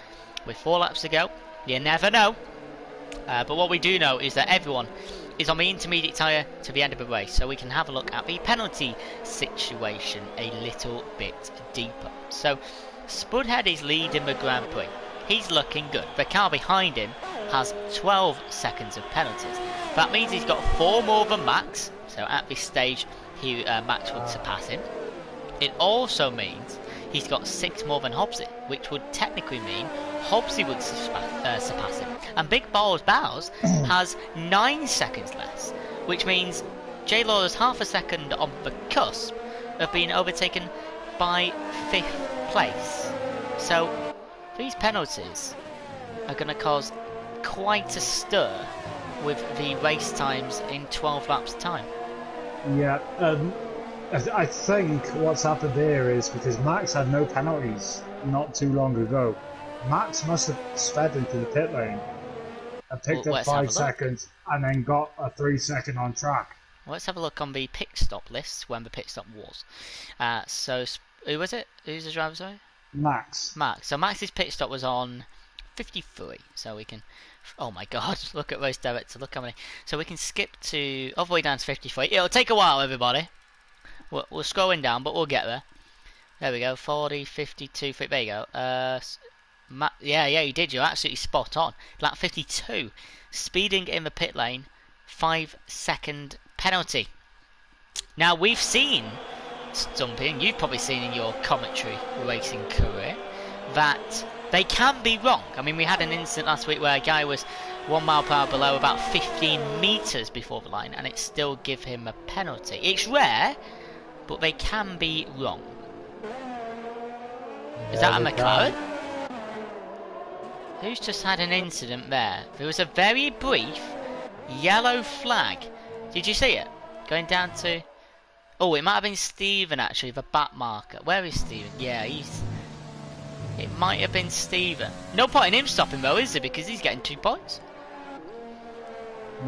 S1: with 4 laps to go. You never know. But what we do know is that everyone is on the intermediate tyre to the end of the race, so we can have a look at the penalty situation a little bit deeper. So Spudhead is leading the Grand Prix. He's looking good. The car behind him has 12 seconds of penalties. That means he's got 4 more than Max, so at this stage Max would surpass him. It also means he's got 6 more than Hobbsy, which would technically mean Hobbsy would surpass him. And Big Balls Bows has 9 seconds less, which means J-Law is half a second on the cusp of being overtaken by 5th place. So these penalties are going to cause quite a stir with the race times in 12 laps time.
S2: Yeah, I think what's happened there is because Max had no penalties not too long ago. Max must have sped into the pit lane and picked up 5 seconds and then got a 3 second on track.
S1: Let's have a look on the pit stop list when the pit stop was. So who was it? Who's the driver, sorry?
S2: Max.
S1: So Max's pit stop was on 53. So we can... Oh my god, look at race director, look how many. So we can skip to all the way down to 53. It'll take a while, everybody. We're scrolling down, but we'll get there. There we go, 40, 52, there you go. Yeah, you did, you're absolutely spot on. Lap 52, speeding in the pit lane, 5 second penalty. Now we've seen, Stumpy, and you've probably seen in your commentary racing career, that they can be wrong. I mean, we had an incident last week where a guy was 1 mile per hour below about 15 metres before the line, and it still give him a penalty. It's rare, but they can be wrong. Is that a McLaren? Who's just had an incident there? There was a very brief yellow flag. Did you see it? Going down to... Oh, it might have been Stephen actually, the back marker. Where is Stephen? Yeah, he's... It might have been Stephen. No point in him stopping though, is there? Because he's getting 2 points.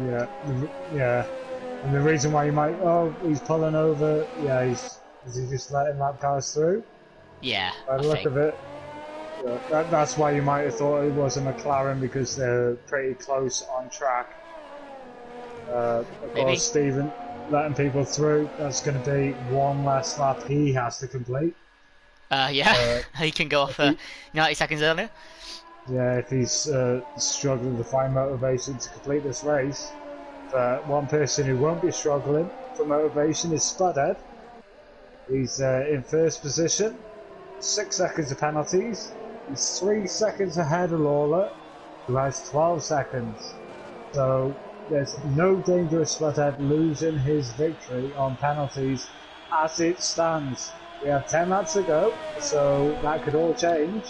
S2: Yeah, yeah. And the reason why you might... Oh, he's pulling over. Yeah, is he just letting lap cars through?
S1: Yeah,
S2: By the look of it. Yeah, that's why you might have thought it was a McLaren, because they're pretty close on track. Of course, Stephen letting people through, that's going to be one less lap he has to complete.
S1: Yeah, he can go off 90 seconds earlier.
S2: Yeah, if he's struggling to find motivation to complete this race. But one person who won't be struggling for motivation is Spudhead. He's in first position, 6 seconds of penalties. He's 3 seconds ahead of Lawler, who has 12 seconds. So there's no danger of Spudhead losing his victory on penalties as it stands. We have 10 laps to go, so that could all change.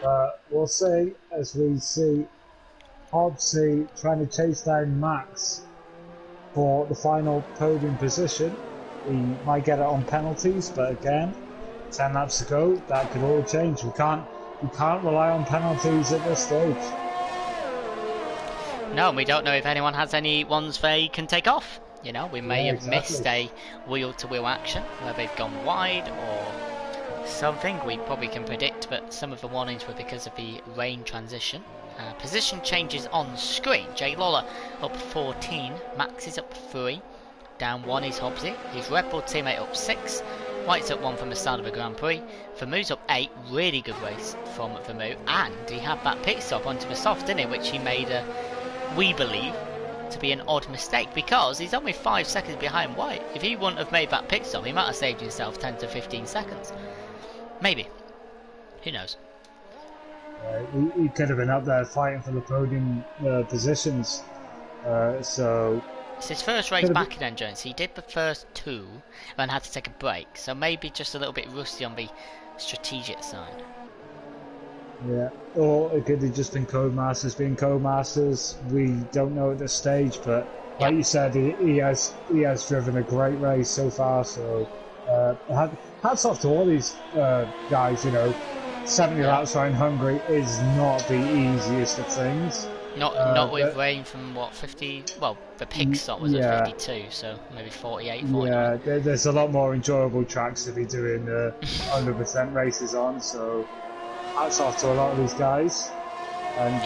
S2: But we'll see as we see Hobbsy trying to chase down Max for the final podium position. He might get it on penalties, but again, 10 laps to go, that could all change. We can't rely on penalties at this stage.
S1: No, we don't know if anyone has any ones they can take off. You know, we may have missed a wheel-to-wheel action where they've gone wide or something. We probably can predict, but some of the warnings were because of the rain transition. Position changes on screen. Jay Lawler up 14, Max is up 3, down 1 is Hobbsy, his Red Bull teammate up 6, White's up 1 from the start of the Grand Prix, Vermeux's up 8, really good race from Vermeuxx, and he had that pit stop onto the soft, didn't he, which he made, we believe, to be an odd mistake, because he's only 5 seconds behind White. If he wouldn't have made that pit stop, he might have saved himself 10 to 15 seconds. Maybe. Who knows?
S2: He could have been up there fighting for the podium positions. So
S1: it's his first race back in endurance. He did the first 2 and had to take a break, so maybe just a little bit rusty on the strategic side.
S2: Yeah, or it could have just been Codemasters being Codemasters. We don't know at this stage, but like you said, he has driven a great race so far. So hats off to all these guys. You know, 70 laps around Hungary is not the easiest of things.
S1: Not with rain from what 50. Well, the pit stop was at 52, so maybe 48. 49.
S2: Yeah, there's a lot more enjoyable tracks to be doing 100% races on. So hats off to a lot of these guys. And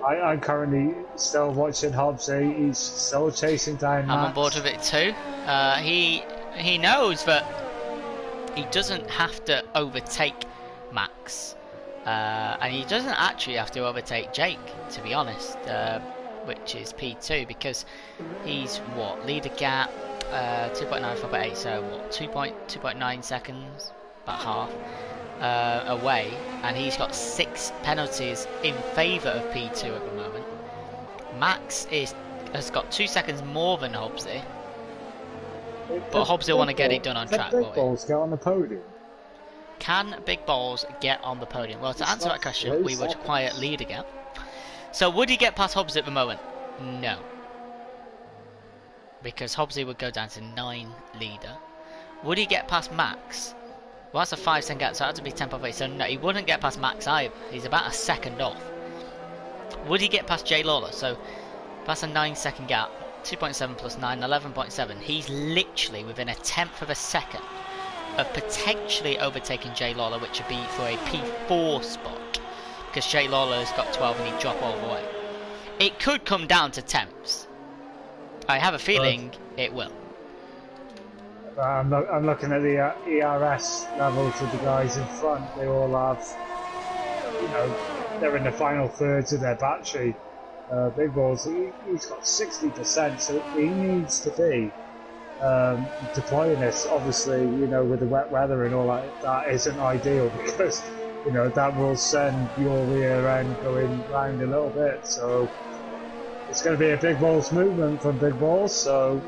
S2: I'm currently still watching Hobbsy. He's still chasing down Max.
S1: I'm on board with it too. He knows that he doesn't have to overtake Max, and he doesn't actually have to overtake Jake, to be honest, which is P2, because he's what, leader gap 2.9 for 8, so what, 2.9 seconds, about half away, and he's got 6 penalties in favour of P2 at the moment. Max has got 2 seconds more than Hobbsy, but Hobbs will want to get it done on track.
S2: Can big balls get on the podium?
S1: Can big balls get on the podium? Well, to answer that question, we would require leader gap. So would he get past Hobbs at the moment? No. Because Hobbsy would go down to 9 leader. Would he get past Max? Well, that's a 5-second gap, so it had to be 10.8. So no, he wouldn't get past Max either. He's about a second off. Would he get past Jay Lawler? So that's a 9-second gap. 2.7 plus 9, 11.7. He's literally within a 1/10 of a second of potentially overtaking Jay Lawler, which would be for a P4 spot, because Jay Lawler's got 12 and he'd drop all the way. It could come down to temps. I have a feeling it will.
S2: I'm looking at the ERS levels of the guys in front. They all have, you know, they're in the final thirds of their battery. Big Balls, he's got 60%, so he needs to be deploying this. Obviously, you know, with the wet weather and all that, that isn't ideal because, you know, that will send your rear end going round a little bit. So it's going to be a Big Balls movement from Big Balls. So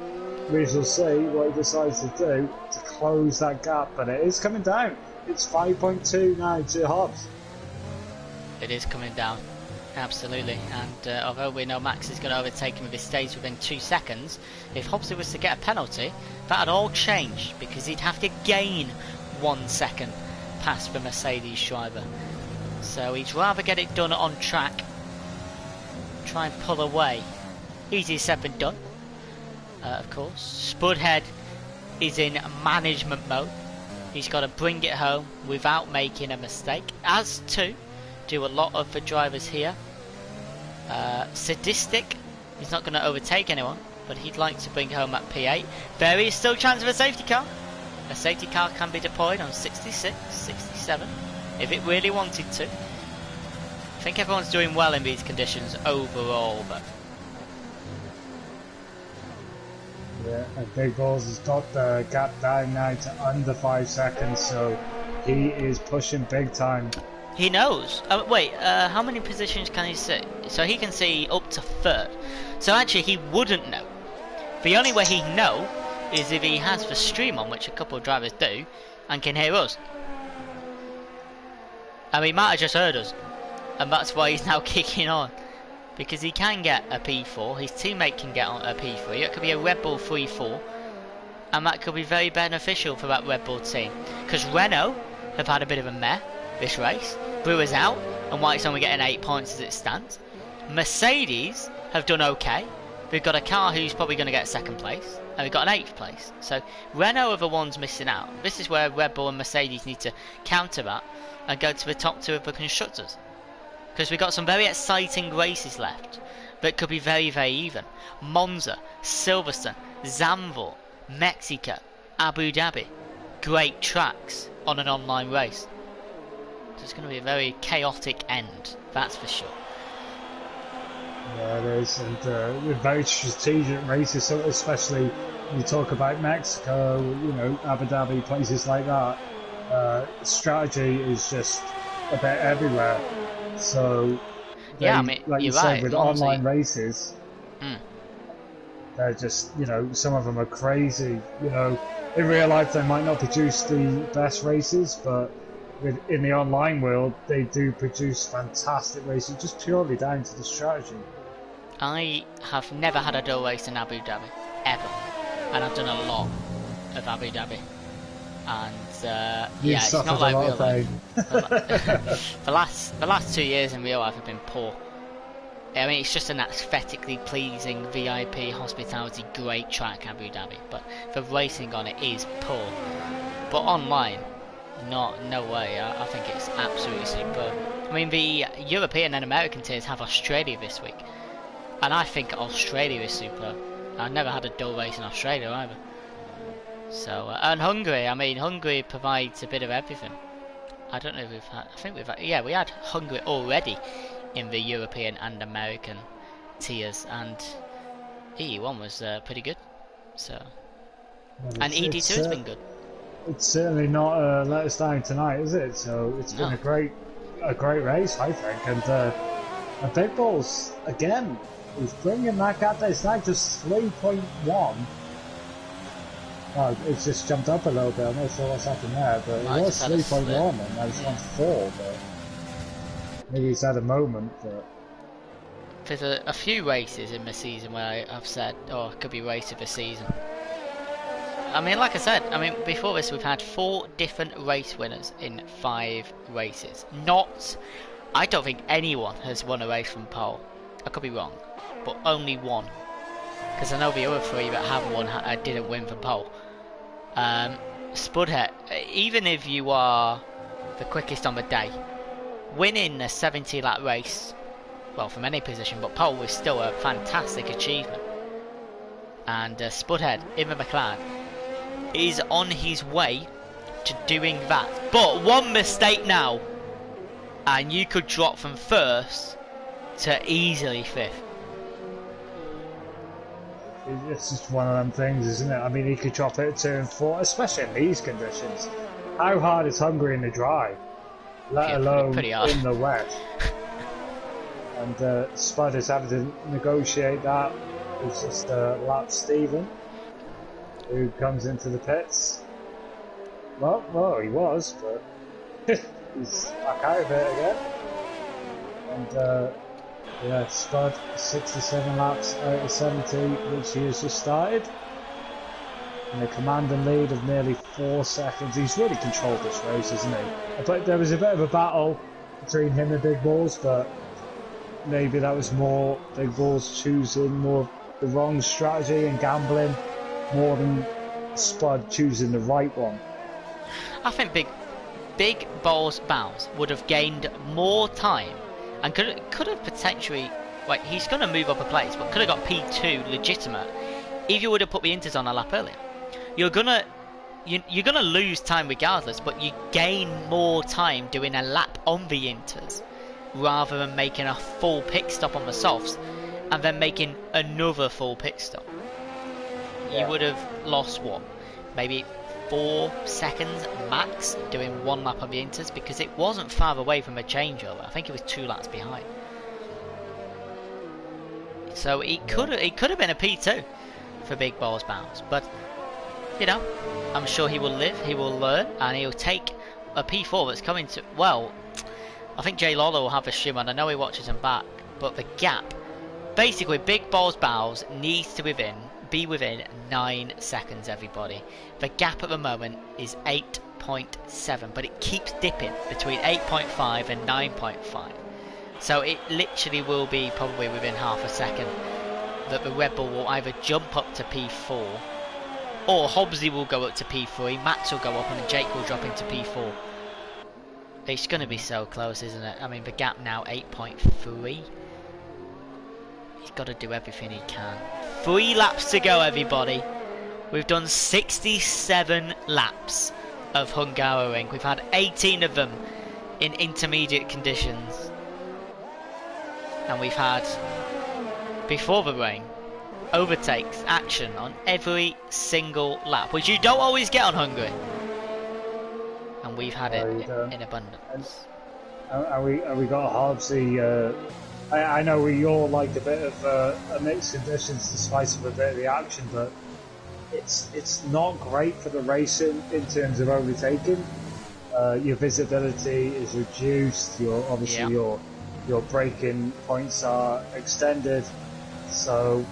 S2: we shall see what he decides to do to close that gap. But it is coming down. It's 5.2 now to Hobbs.
S1: It is coming down. Absolutely, and although we know Max is going to overtake him if he stays within 2 seconds, if Hobbs was to get a penalty, that'd all change because he'd have to gain 1 second past the Mercedes driver. So he'd rather get it done on track, try and pull away. Easier said than done, of course. Spudhead is in management mode. He's got to bring it home without making a mistake, as to do a lot of the drivers here. Sadistic, he's not going to overtake anyone, but he'd like to bring home at P8. There is still chance of a safety car. A safety car can be deployed on 66, 67, if it really wanted to. I think everyone's doing well in these conditions overall, but
S2: yeah, and Big Balls has got the gap down now to under 5 seconds, so he is pushing big time.
S1: he knows. Wait, how many positions can he see? So he can see up to 3rd. So actually he wouldn't know. The only way he'd know is if he has the stream on, which a couple of drivers do, and can hear us. And he might have just heard us, and that's why he's now kicking on. Because he can get a P4, his teammate can get on a P3, it could be a Red Bull 3-4, and that could be very beneficial for that Red Bull team. Because Renault have had a bit of a meh this race, Brewer's out, and White's only getting 8 points as it stands. Mercedes have done okay, they've got a car who's probably going to get 2nd place, and we've got an 8th place. So Renault are the ones missing out. This is where Red Bull and Mercedes need to counter that and go to the top 2 of the constructors. Because we've got some very exciting races left that could be very, very even. Monza, Silverstone, Zandvoort, Mexico, Abu Dhabi. Great tracks on an online race. So it's going to be a very chaotic end, that's for sure.
S2: Yeah, it is, and very strategic races, so especially when you talk about Mexico, you know, Abu Dhabi, places like that. Strategy is just a bit everywhere. So,
S1: yeah, I mean,
S2: like you
S1: you're
S2: said,
S1: right,
S2: with
S1: Monza,
S2: online races, they're just, you know, some of them are crazy. You know, in real life they might not produce the best races, but in the online world they do produce fantastic races, just purely down to the strategy.
S1: I have never had a dull race in Abu Dhabi, ever. And I've done a lot of Abu Dhabi. And yeah, it's not like real life. the last 2 years in real life have been poor. I mean, it's just an aesthetically pleasing VIP hospitality great track, Abu Dhabi, but the racing on it is poor. But online, no way. I think it's absolutely superb. I mean, the European and American tiers have Australia this week, and I think Australia is superb. I've never had a dull race in Australia either. So, and Hungary, I mean, Hungary provides a bit of everything. I don't know if we've had, I think we've had, yeah, we had Hungary already in the European and American tiers, and ED1 was pretty good. So, and ED2 has been good.
S2: It's certainly not let us down tonight, is it? So it's been a great race, I think, and Big Balls again is bringing that gap there. It's now just 3.1. Oh, it's just jumped up a little bit. I'm not sure what's happened there, but it was 3.1 and now it's on 4. But maybe it's had a moment. But
S1: there's a few races in the season where I've said, oh, it could be race of the season. I mean, like I said, I mean, before this we've had 4 different race winners in 5 races. I don't think anyone has won a race from pole. I could be wrong, but only one. Because I know the other 3 that have won didn't win from pole. Spudhead, even if you are the quickest on the day, winning a 70-lap race, well, from any position, but pole is still a fantastic achievement. And Spudhead in the McLaren is on his way to doing that. But one mistake now, and you could drop from 1st to easily 5th.
S2: It's just one of them things, isn't it? I mean, he could drop it at 2 and 4, especially in these conditions. How hard is Hungary in the dry, let
S1: Yeah,
S2: alone
S1: pretty hard.
S2: in the wet? And Spud is having to negotiate that. It's just Lap Steven, who comes into the pits. Well, he was, but he's back out of it again. And yeah, Spud, 67 laps out of 70, which he has just started. And a commanding lead of nearly 4 seconds. He's really controlled this race, hasn't he? But there was a bit of a battle between him and Big Balls, but maybe that was more Big Balls choosing more of the wrong strategy and gambling more than Spud choosing the right one.
S1: I think Big Balls Bounce would have gained more time and could have potentially, like, he's going to move up a place, but could have got P2 legitimate if you would have put the inters on a lap earlier. You're gonna lose time regardless, but you gain more time doing a lap on the inters rather than making a full pit stop on the softs and then making another full pit stop.
S2: Yeah.
S1: You would have lost what, maybe 4 seconds max doing one lap on the inters, because it wasn't far away from a changeover. I think it was 2 laps behind. So it could have been a P2 for Big Balls Bounce, but you know, I'm sure he will live, he will learn, and he'll take a P4 that's coming to, well, I think Jay Lawler will have a shim on. I know he watches him back, but the gap, basically Big Balls Bows needs to be within 9 seconds, everybody. The gap at the moment is 8.7, but it keeps dipping between 8.5 and 9.5. So it literally will be probably within half a second that the Red Bull will either jump up to P4, or Hobbsy will go up to P3, Max will go up, and Jake will drop into P4. It's going to be so close, isn't it? I mean, the gap now 8.3. He's got to do everything he can. 3 laps to go, everybody. We've done 67 laps of Hungaroring. We've had 18 of them in intermediate conditions. And we've had, before the rain, overtakes action on every single lap, which you don't always get on Hungary. And we've had it in abundance.
S2: And we got Hobbsy. I know we all liked a bit of a mixed conditions to spice up a bit of the action, but it's not great for the racing in terms of overtaking. Your visibility is reduced. Your braking points are extended. So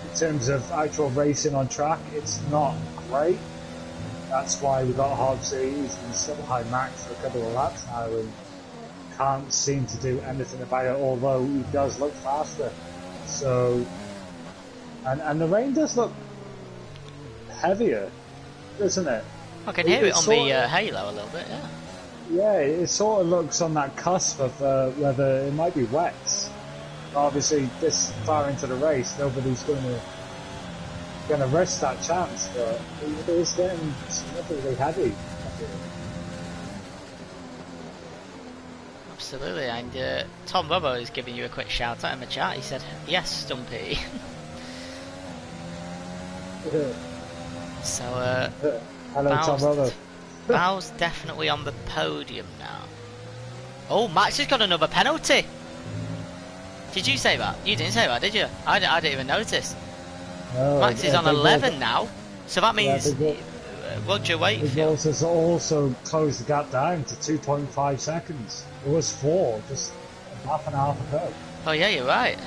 S2: in terms of actual racing on track, it's not great. That's why we got Hobbsy. He's been so high max for a couple of laps now and can't seem to do anything about it, although he does look faster. So, and the rain does look heavier, doesn't it?
S1: I can hear it on the halo a little bit, yeah.
S2: Yeah, it sort of looks on that cusp of whether it might be wet. Obviously, this far into the race, nobody's going to risk that chance, but it is getting significantly heavy.
S1: Absolutely, and Tom Robbo is giving you a quick shout out in the chat. He said, "Yes, Stumpy." So,
S2: hello, Tom Robbo.
S1: Bow's definitely on the podium now. Oh, Max has got another penalty. Did you say that? You didn't say that, did you? I didn't even notice.
S2: No,
S1: Max is on 11 now, so that means Roger Wakefield
S2: has also closed the gap down to 2.5 seconds. It was 4 just half an hour ago.
S1: Oh yeah, you're right.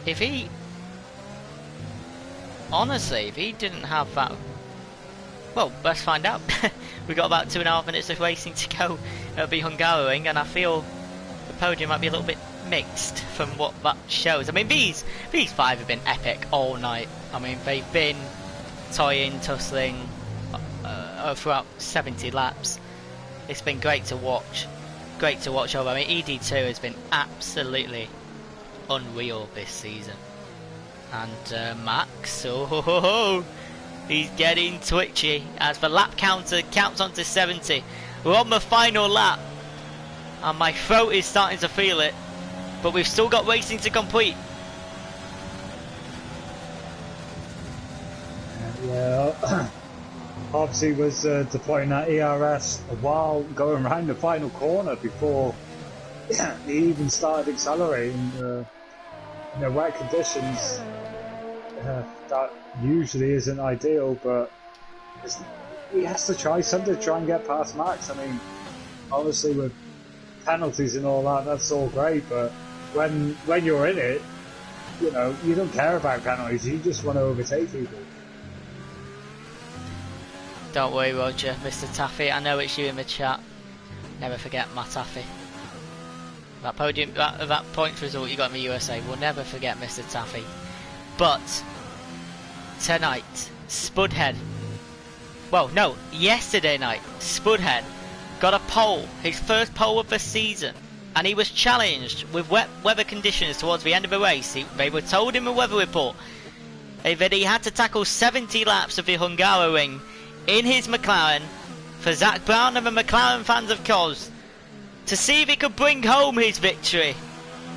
S1: If he didn't have that, well, let's find out. We've got about 2.5 minutes of racing to go. It'll be Hungaroring, and I feel the podium might be a little bit mixed from what that shows. I mean, these 5 have been epic all night. I mean, they've been toying, tussling throughout 70 laps. It's been great to watch. Great to watch over. I mean, ED2 has been absolutely unreal this season. And Max, he's getting twitchy as the lap counter counts on to 70. We're on the final lap, and my throat is starting to feel it. but we've still got racing to complete.
S2: Yeah, obviously was deploying that ERS while going around the final corner before he even started accelerating. In wet conditions, that usually isn't ideal, but he has to try something to try and get past Max. I mean, obviously with penalties and all that, that's all great, but when you're in it, you know, you don't care about penalties, you just want to overtake people.
S1: Don't worry, Roger, Mr. Taffy, I know it's you in the chat. Never forget Matt Taffy. That podium, that points result you got in the USA, we'll never forget Mr. Taffy. But tonight, Spudhead. Well, no, yesterday night, Spudhead got a pole, his first pole of the season, and he was challenged with wet weather conditions towards the end of the race. They were told in the weather report that he had to tackle 70 laps of the Hungaroring in his McLaren for Zach Brown and the McLaren fans of course to see if he could bring home his victory.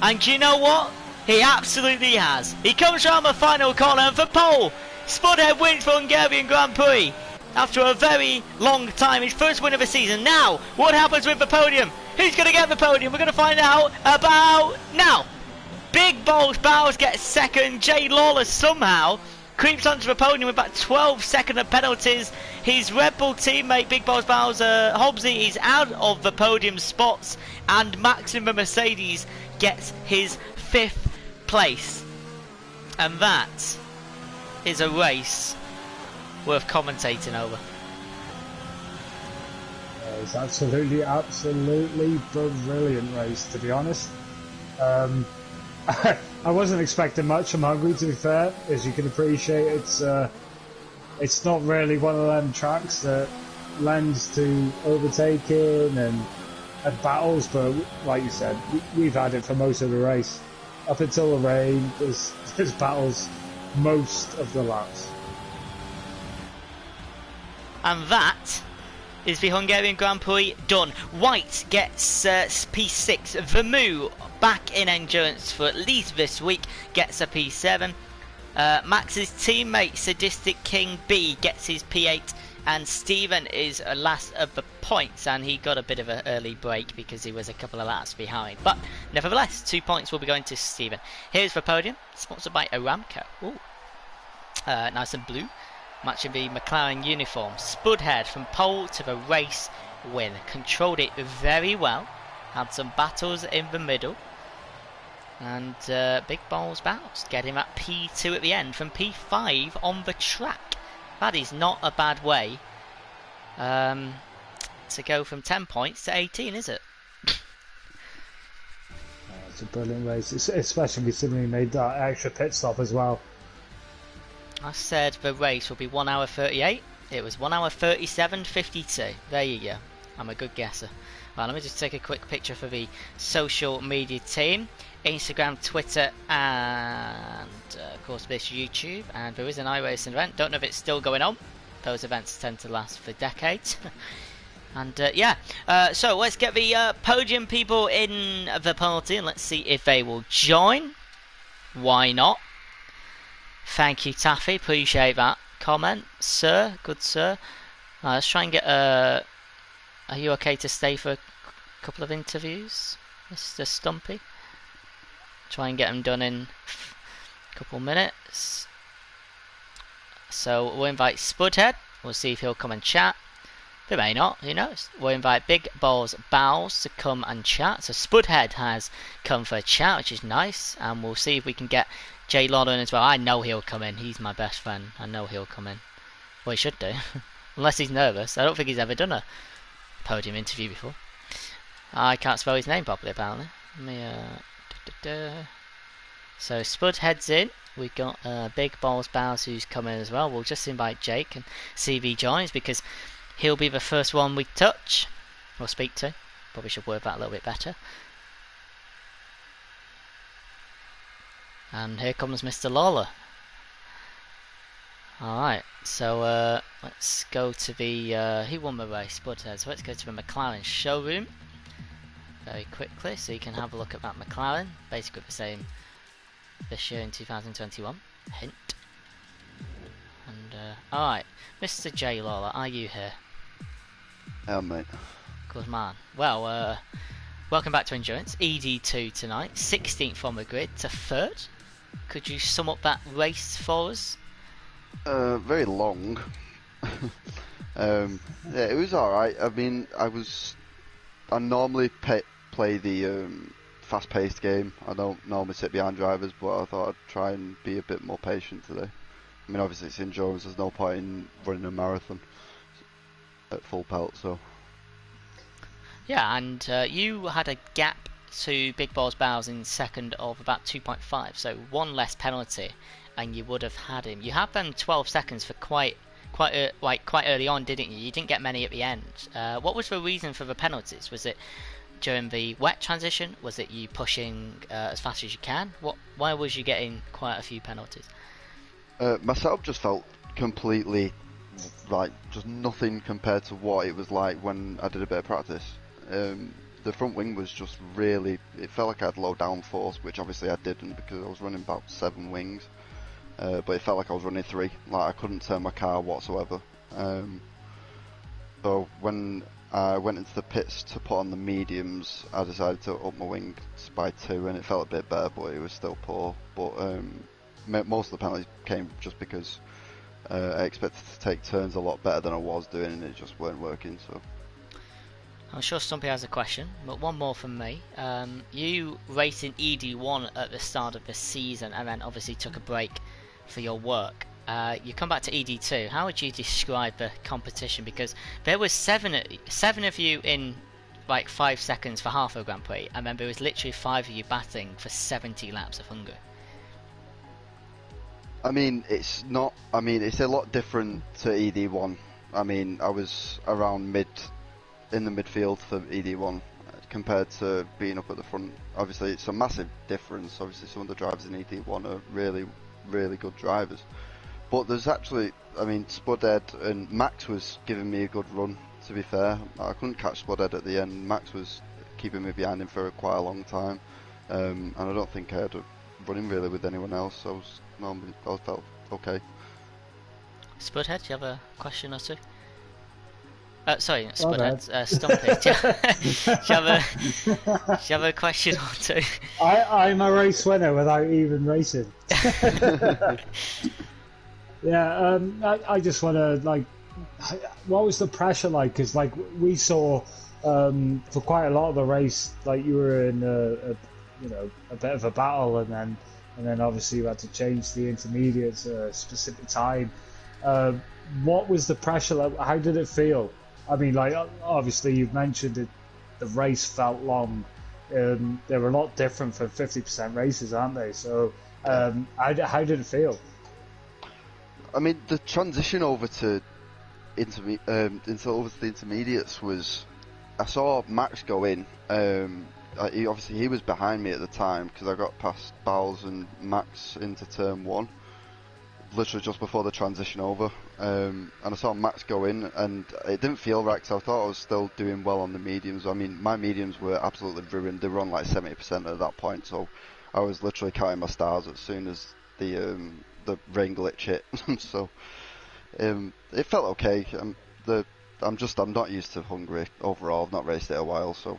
S1: And do you know what? He absolutely has. He comes around the final corner and for pole, Spudhead wins the Hungarian Grand Prix after a very long time, his first win of the season. Now, what happens with the podium? Who's going to get the podium? We're going to find out about now. Big Balls Bowles gets second. Jay Lawler somehow creeps onto the podium with about 12 seconds of penalties. His Red Bull teammate Big Balls Bowles, Hobbsy, is out of the podium spots, and Max in the Mercedes gets his 5th place. And that is a race worth commentating over.
S2: It's absolutely brilliant race, to be honest. I wasn't expecting much from Hungary, to be fair. As you can appreciate, it's not really one of them tracks that lends to overtaking and battles, but like you said, we've had it for most of the race. Up until the rain, there's battles most of the laps.
S1: And that is the Hungarian Grand Prix done. White gets P6. Vermouth, back in endurance for at least this week, gets a P7. Max's teammate Sadistic King B gets his P8, and Stephen is last of the points, and he got a bit of an early break because he was a couple of laps behind. But nevertheless, 2 points will be going to Stephen. Here's the podium, sponsored by Aramco. Ooh. Nice and blue, matching the McLaren uniform. Spudhead from pole to the race win. Controlled it very well. Had some battles in the middle. And Big Balls Bowles getting that P2 at the end from P5 on the track. That is not a bad way to go from 10 points to 18, is it?
S2: It's a brilliant race, especially considering he made that extra pit stop as well.
S1: I said the race will be 1 hour 38. It was 1 hour 37.52. There you go. I'm a good guesser. Well, let me just take a quick picture for the social media team. Instagram, Twitter, and of course this YouTube. And there is an iRacing event. Don't know if it's still going on. Those events tend to last for decades. And yeah, so let's get the podium people in the party and let's see if they will join. Why not? Thank you, Taffy. Appreciate that comment, sir. Good sir. Let's try and get are you okay to stay for a couple of interviews, Mr. Stumpy? Try and get them done in a couple minutes. So we'll invite Spudhead. We'll see if he'll come and chat. They may not, who knows. We'll invite Big Balls Bowles to come and chat. So Spudhead has come for a chat, which is nice. And we'll see if we can get Jay Lawler in as well. I know he'll come in. He's my best friend. I know he'll come in. Well, he should do. Unless he's nervous. I don't think he's ever done a podium interview before. I can't spell his name properly, apparently. Let me, So Spudhead's in. We've got Big Balls Bowles who's coming as well. We'll just invite Jake and see if he joins because he'll be the first one we touch or speak to. Probably should word that a little bit better. And here comes Mr. Lawler. Alright, so let's go to the... he won the race, but so let's go to the McLaren showroom. very quickly so you can have a look at that McLaren, basically the same this year in 2021. Hint. And alright, Mr. J Lawler, are you here?
S3: Yeah, mate.
S1: Good man. Well, welcome back to Endurance. ED2 tonight, 16th on the grid to 3rd. Could you sum up that race for us?
S3: Very long. Yeah, it was alright. I mean, I normally play the fast-paced game. I don't normally sit behind drivers, but I thought I'd try and be a bit more patient today. I mean, obviously it's endurance. There's no point in running a marathon at full pelt, so.
S1: Yeah, and you had a gap to Big Balls Bowles in second of about 2.5, so one less penalty, and you would have had him. You had them 12 seconds for quite early on, didn't you? You didn't get many at the end. What was the reason for the penalties? Was it during the wet transition? Was it you pushing as fast as you can? Why was you getting quite a few penalties?
S3: Myself just felt completely just nothing compared to what it was like when I did a bit of practice. The front wing was just really, it felt like I had low downforce, which obviously I didn't because I was running about 7 wings, but it felt like I was running 3, like I couldn't turn my car whatsoever. So when I went into the pits to put on the mediums, I decided to up my wings by 2, and it felt a bit better, but it was still poor. But most of the penalties came just because I expected to take turns a lot better than I was doing, and it just weren't working. So
S1: I'm sure Stumpy has a question, but one more from me. You raced in ED1 at the start of the season, and then obviously took a break for your work. You come back to ED2. How would you describe the competition? Because there was seven of you in like 5 seconds for half a Grand Prix, and then there was literally 5 of you batting for 70 laps of Hungary.
S3: I mean, it's a lot different to ED1. I mean, I was around in the midfield for ED1 compared to being up at the front. Obviously, it's a massive difference. Obviously, some of the drivers in ED1 are really, really good drivers. But there's actually, I mean, Spudhead and Max was giving me a good run, to be fair. I couldn't catch Spudhead at the end. Max was keeping me behind him for quite a long time. And I don't think I had a running really with anyone else. I felt okay.
S1: Spudhead, do you have a question or two? Sorry, not Spudhead, Stumpy. Do you have a question or two?
S2: I'm a race winner without even racing. Yeah, I just want to what was the pressure like? Because we saw for quite a lot of the race, you were in a bit of a battle, and then obviously you had to change the intermediates at a specific time. What was the pressure like? How did it feel? I mean, obviously you've mentioned it, the race felt long. They were a lot different for 50% races, aren't they? So how did it feel?
S3: I mean, the transition over to the intermediates was. I saw Max go in. He was behind me at the time because I got past Bowles and Max into turn 1, literally just before the transition over. And I saw Max go in, and it didn't feel right because I thought I was still doing well on the mediums. I mean, my mediums were absolutely ruined. They were on 70% at that point, so I was literally counting my stars as soon as the rain glitch hit. So it felt okay. I'm not used to Hungary overall. I've not raced it a while, so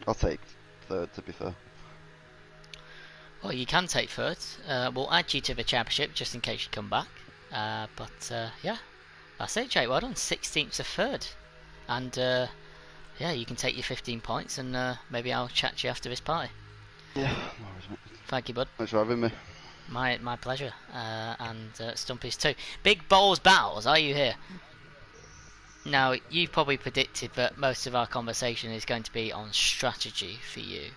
S3: I'll take 3rd, to be fair.
S1: Well, you can take 3rd. We'll add you to the championship just in case you come back. Yeah, that's it, Jake. Well done, 16th to 3rd, and yeah, you can take your 15 points, and maybe I'll chat to you after this party.
S3: Yeah, no worries, mate.
S1: Thank you, bud.
S3: Thanks for having me.
S1: My pleasure, and Stumpy's too. Big Balls Bowles, are you here? Now, you've probably predicted that most of our conversation is going to be on strategy for you.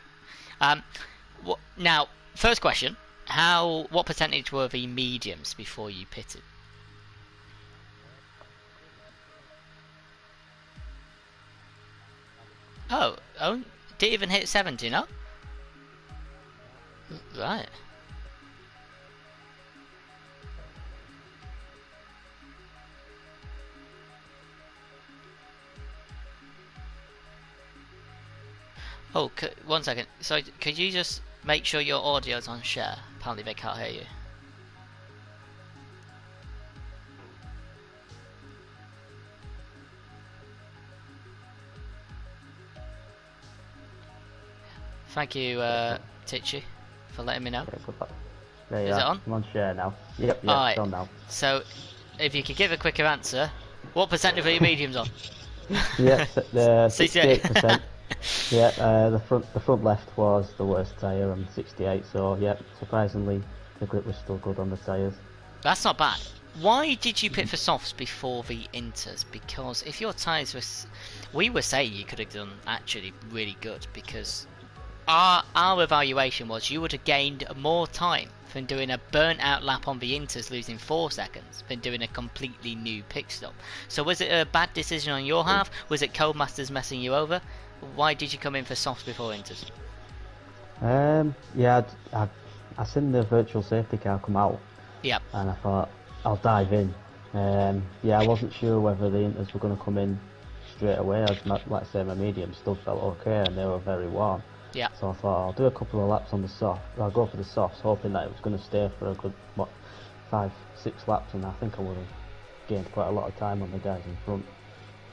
S1: Now, first question: what percentage were the mediums before you pitted? Oh, didn't even hit 70, no? Right. Oh, one second. So, could you just make sure your audio's on share? Apparently they can't hear you. Thank you, Titchy, for letting me know.
S4: Yeah, good luck. There you
S1: Is it
S4: are.
S1: on?
S4: I'm on share now. Yep, it's
S1: Alright.
S4: on now.
S1: So, if you could give a quicker answer, what percent of your mediums on?
S4: Yeah, the
S1: 68.
S4: 68%. Yeah, the front left was the worst tyre on 68. So yeah, surprisingly, the grip was still good on the tyres.
S1: That's not bad. Why did you pit for softs before the inters? Because if your tyres were... We were saying you could have done actually really good, because our evaluation was you would have gained more time from doing a burnt out lap on the inters losing 4 seconds than doing a completely new pit stop. So was it a bad decision on your half? Was it Codemasters messing you over? Why did you come in for softs before inters?
S4: Yeah, I seen the virtual safety car come out.
S1: Yep.
S4: And I thought I'll dive in. Yeah, I wasn't sure whether the inters were going to come in straight away. Like I say, my mediums still felt okay and they were very warm.
S1: Yeah.
S4: So I thought I'll do a couple of laps on the soft. I'll go for the softs, hoping that it was going to stay for a good 5-6 laps, and I think I would have gained quite a lot of time on the guys in front.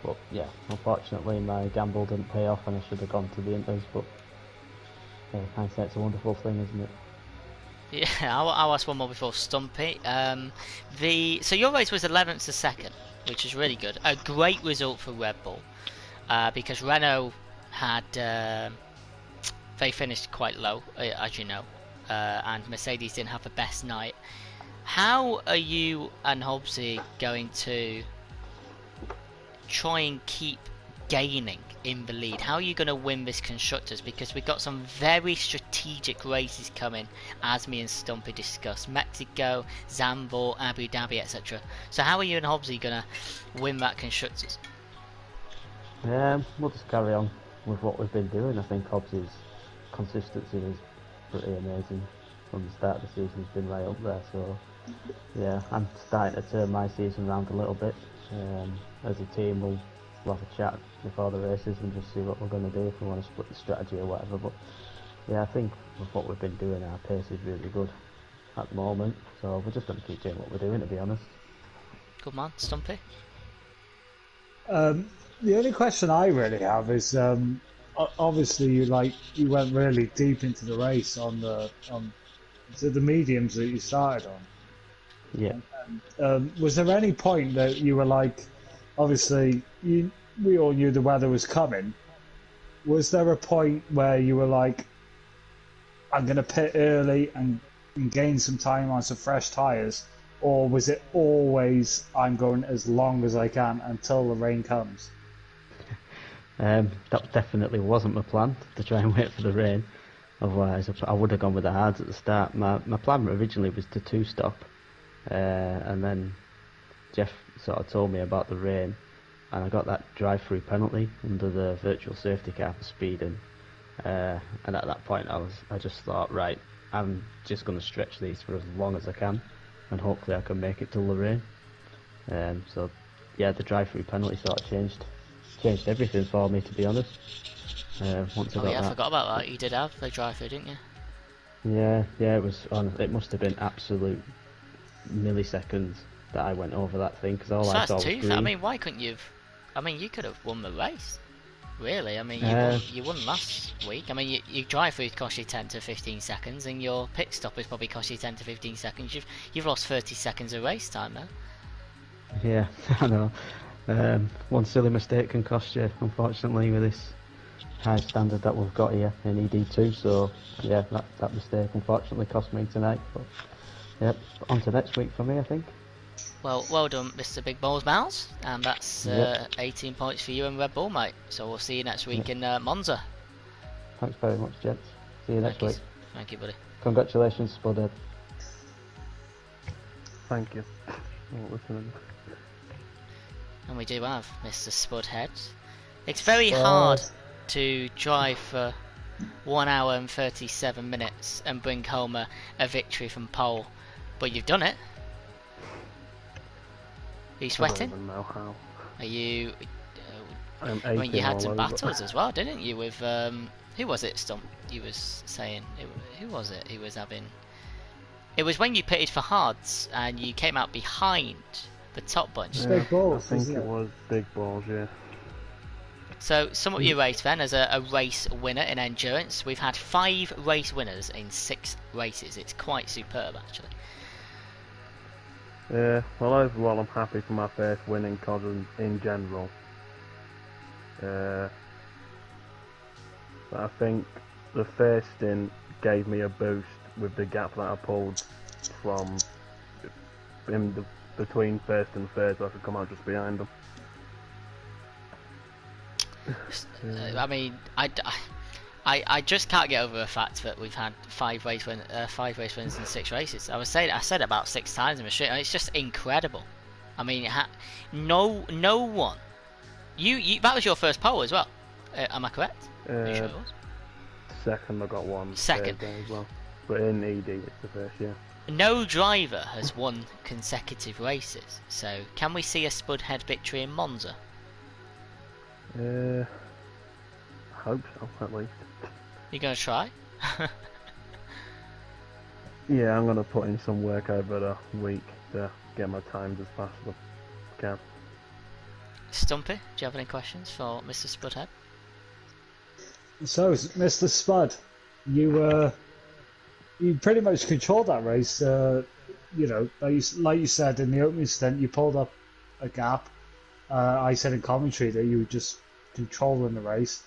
S4: But yeah, unfortunately my gamble didn't pay off, and I should have gone to the inters. But yeah, hindsight's a wonderful thing, isn't it?
S1: Yeah, I'll ask one more before Stumpy. So your race was 11th to 2nd, which is really good. A great result for Red Bull, because Renault had they finished quite low, as you know, and Mercedes didn't have the best night. How are you and Hobbsy going to try and keep gaining in the lead? How are you going to win this constructors? Because we've got some very strategic races coming, as me and Stumpy discussed: Mexico, Zandvoort, Abu Dhabi, etc. So how are you and Hobbsy going to win that constructors?
S4: We'll just carry on with what we've been doing. I think Hobbsy's consistency is pretty amazing from the start of the season. He's been right up there, so yeah, I'm starting to turn my season around a little bit. As a team, we'll have a chat before the races and just see what we're going to do, if we want to split the strategy or whatever. But yeah, I think with what we've been doing, our pace is really good at the moment, so we're just going to keep doing what we're doing, to be honest.
S1: Good man, Stumpy.
S2: The only question I really have is, obviously you went really deep into the race on the mediums that you started on.
S4: Yeah.
S2: Was there any point that you were like, obviously we all knew the weather was coming. Was there a point where you were like, I'm going to pit early and gain some time on some fresh tyres? Or was it always, I'm going as long as I can until the rain comes?
S4: That definitely wasn't my plan, to try and wait for the rain. Otherwise, I would have gone with the hards at the start. My plan originally was to 2-stop, and then Jeff sort of told me about the rain, and I got that drive-through penalty under the virtual safety car for speeding. And at that point, I just thought, right, I'm just going to stretch these for as long as I can, and hopefully I can make it till the rain. So yeah, the drive-through penalty sort of changed everything for me, to be honest. Once I got
S1: I
S4: that.
S1: forgot about that. You did have the drive-through, didn't you?
S4: Yeah, it was on. It must have been absolute milliseconds that I went over that thing, because all
S1: So
S4: I saw
S1: that's
S4: was
S1: two.
S4: green.
S1: I mean, why couldn't you? I mean, you could have won the race. Really, I mean, you won last week. I mean, your drive-through cost you 10 to 15 seconds, and your pit stop has probably cost you 10 to 15 seconds. You've lost 30 seconds of race time now.
S4: Yeah, I know. One silly mistake can cost you, unfortunately, with this high standard that we've got here in ED2. So yeah, that mistake unfortunately cost me tonight. But yep, on to next week for me, I think.
S1: Well done, Mr. Big Balls Mouse, and that's
S4: Yep.
S1: 18 points for you and Red Bull, mate. So we'll see you next week in Monza.
S4: Thanks very much, gents. See you next week.
S1: Thank you, buddy.
S4: Congratulations, Spudhead.
S5: Thank you. Oh, listening.
S1: And we do have Mr. Spudhead. It's very hard to drive for 1 hour and 37 minutes and bring home a victory from pole, but you've done it. Are you sweating?
S5: I don't even know how.
S1: Are you
S5: I'm
S1: I mean, you
S5: aching
S1: had
S5: all
S1: some
S5: over.
S1: battles as well, didn't you? With who was it, Stump? You was saying who was it? He was having. It was when you pitted for Hards and you came out behind the top bunch.
S2: It's
S5: Yeah,
S2: big balls,
S5: I think
S2: isn't
S5: it
S2: it?
S5: was big balls, yeah.
S1: So, sum up your race then as a race winner in endurance. We've had 5 race winners in 6 races. It's quite superb, actually.
S5: Yeah, well, overall, I'm happy for my first win in COD in general. But I think the first stint gave me a boost with the gap that I pulled from between first and third, so I could come out just behind them.
S1: I mean, I just can't get over the fact that we've had 5 race wins in 6 races. I said it about 6 times in the street. It's just incredible. I mean, no one. You that was your first pole as well. Am I correct? Are you sure it was?
S5: Second, I got one.
S1: Second.
S5: Thursday as well. But in ED, it's the first, yeah.
S1: No driver has won consecutive races. So, can we see a Spudhead victory in Monza?
S5: I hope so, at least.
S1: You gonna try?
S5: Yeah, I'm gonna put in some work over the week to get my times as fast as I can.
S1: Stumpy, do you have any questions for Mr. Spudhead?
S2: So, Mr. Spud, you pretty much controlled that race. You know, like you said in the opening stint, you pulled up a gap. I said in commentary that you were just controlling the race,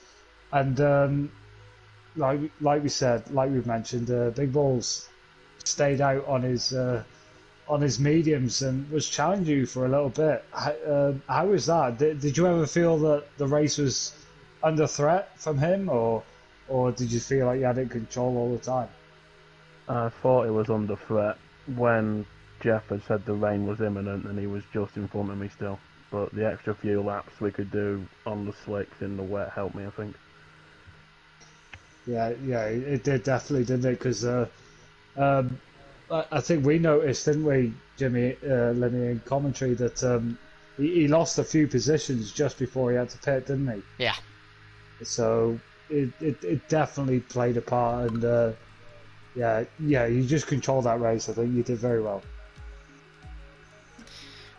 S2: and like we said, like we've mentioned, Big Balls stayed out on his mediums and was challenging you for a little bit. How was that? Did you ever feel that the race was under threat from him, or did you feel like you had it control all the time?
S5: I thought it was under threat when Jeff had said the rain was imminent and he was just in front of me still. But the extra few laps we could do on the slicks in the wet helped me, I think.
S2: Yeah, it did definitely, didn't it? Because I think we noticed, didn't we, Jimmy, Lenny, in commentary, that he lost a few positions just before he had to pit, didn't he?
S1: Yeah.
S2: So it definitely played a part, and yeah, you just controlled that race. I think you did very well.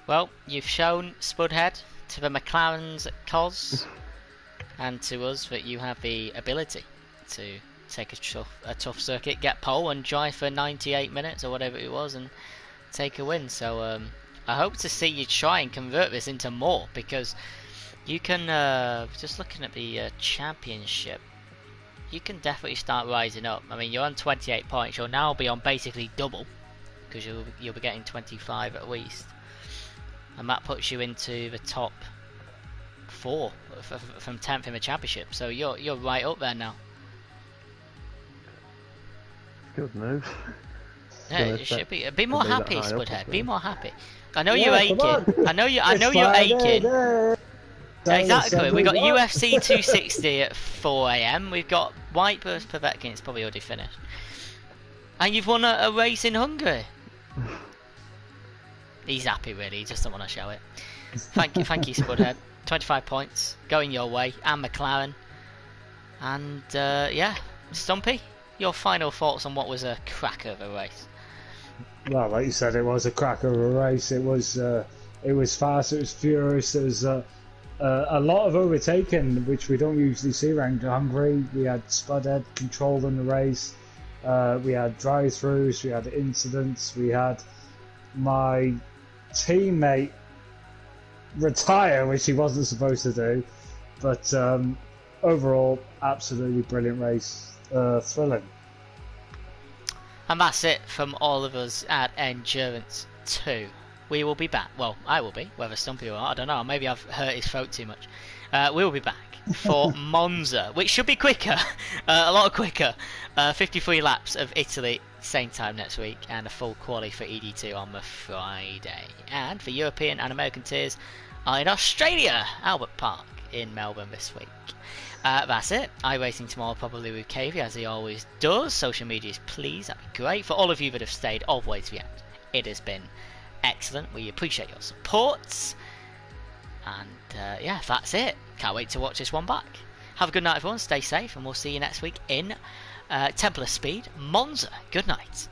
S1: Well, you've shown Spudhead to the McLarens at Cos and to us that you have the ability to take a tough circuit, get pole and drive for 98 minutes or whatever it was and take a win. So I hope to see you try and convert this into more, because you can, just looking at the championship, you can definitely start rising up. I mean, you're on 28 points, you'll now be on basically double, because you'll be getting 25 at least. And that puts you into the top 4 from 10th in the championship. So you're right up there now.
S5: Good news.
S1: Yeah, it should be. Be more happy, Spudhead. Be more happy. I know
S2: Yeah,
S1: you're
S2: come
S1: aching.
S2: on.
S1: I know you're
S2: Friday,
S1: aching.
S2: day.
S1: Exactly. We got
S2: What?
S1: UFC 260 at 4 AM. We've got White vs Povetkin. It's probably already finished. And you've won a race in Hungary. He's happy, really. He just don't want to show it. Thank you, Spudhead. 25 points going your way, and McLaren. And yeah, Stumpy, your final thoughts on what was a cracker of a race?
S2: Well, like you said, it was a cracker of a race. It was fast. It was furious. There was a lot of overtaking, which we don't usually see around Hungary. We had Spudhead controlling the race. We had drive-throughs. We had incidents. We had my teammate retire, which he wasn't supposed to do. But overall, absolutely brilliant race. Thrilling.
S1: And that's it from all of us at Endurance 2. We will be back. Well, I will be. Whether Stumpy or not, I don't know. Maybe I've hurt his throat too much. We will be back for Monza, which should be quicker. A lot quicker. 53 laps of Italy, same time next week, and a full quali for ED2 on the Friday. And the European and American tiers are in Australia, Albert Park in Melbourne this week. That's it. iRacing tomorrow, probably with KV, as he always does. Social medias, please. That'd be great. For all of you that have stayed all the way to the end, it has been excellent. We appreciate your support. And yeah, that's it. Can't wait to watch this one back. Have a good night, everyone. Stay safe, and we'll see you next week in Temple of Speed, Monza. Good night.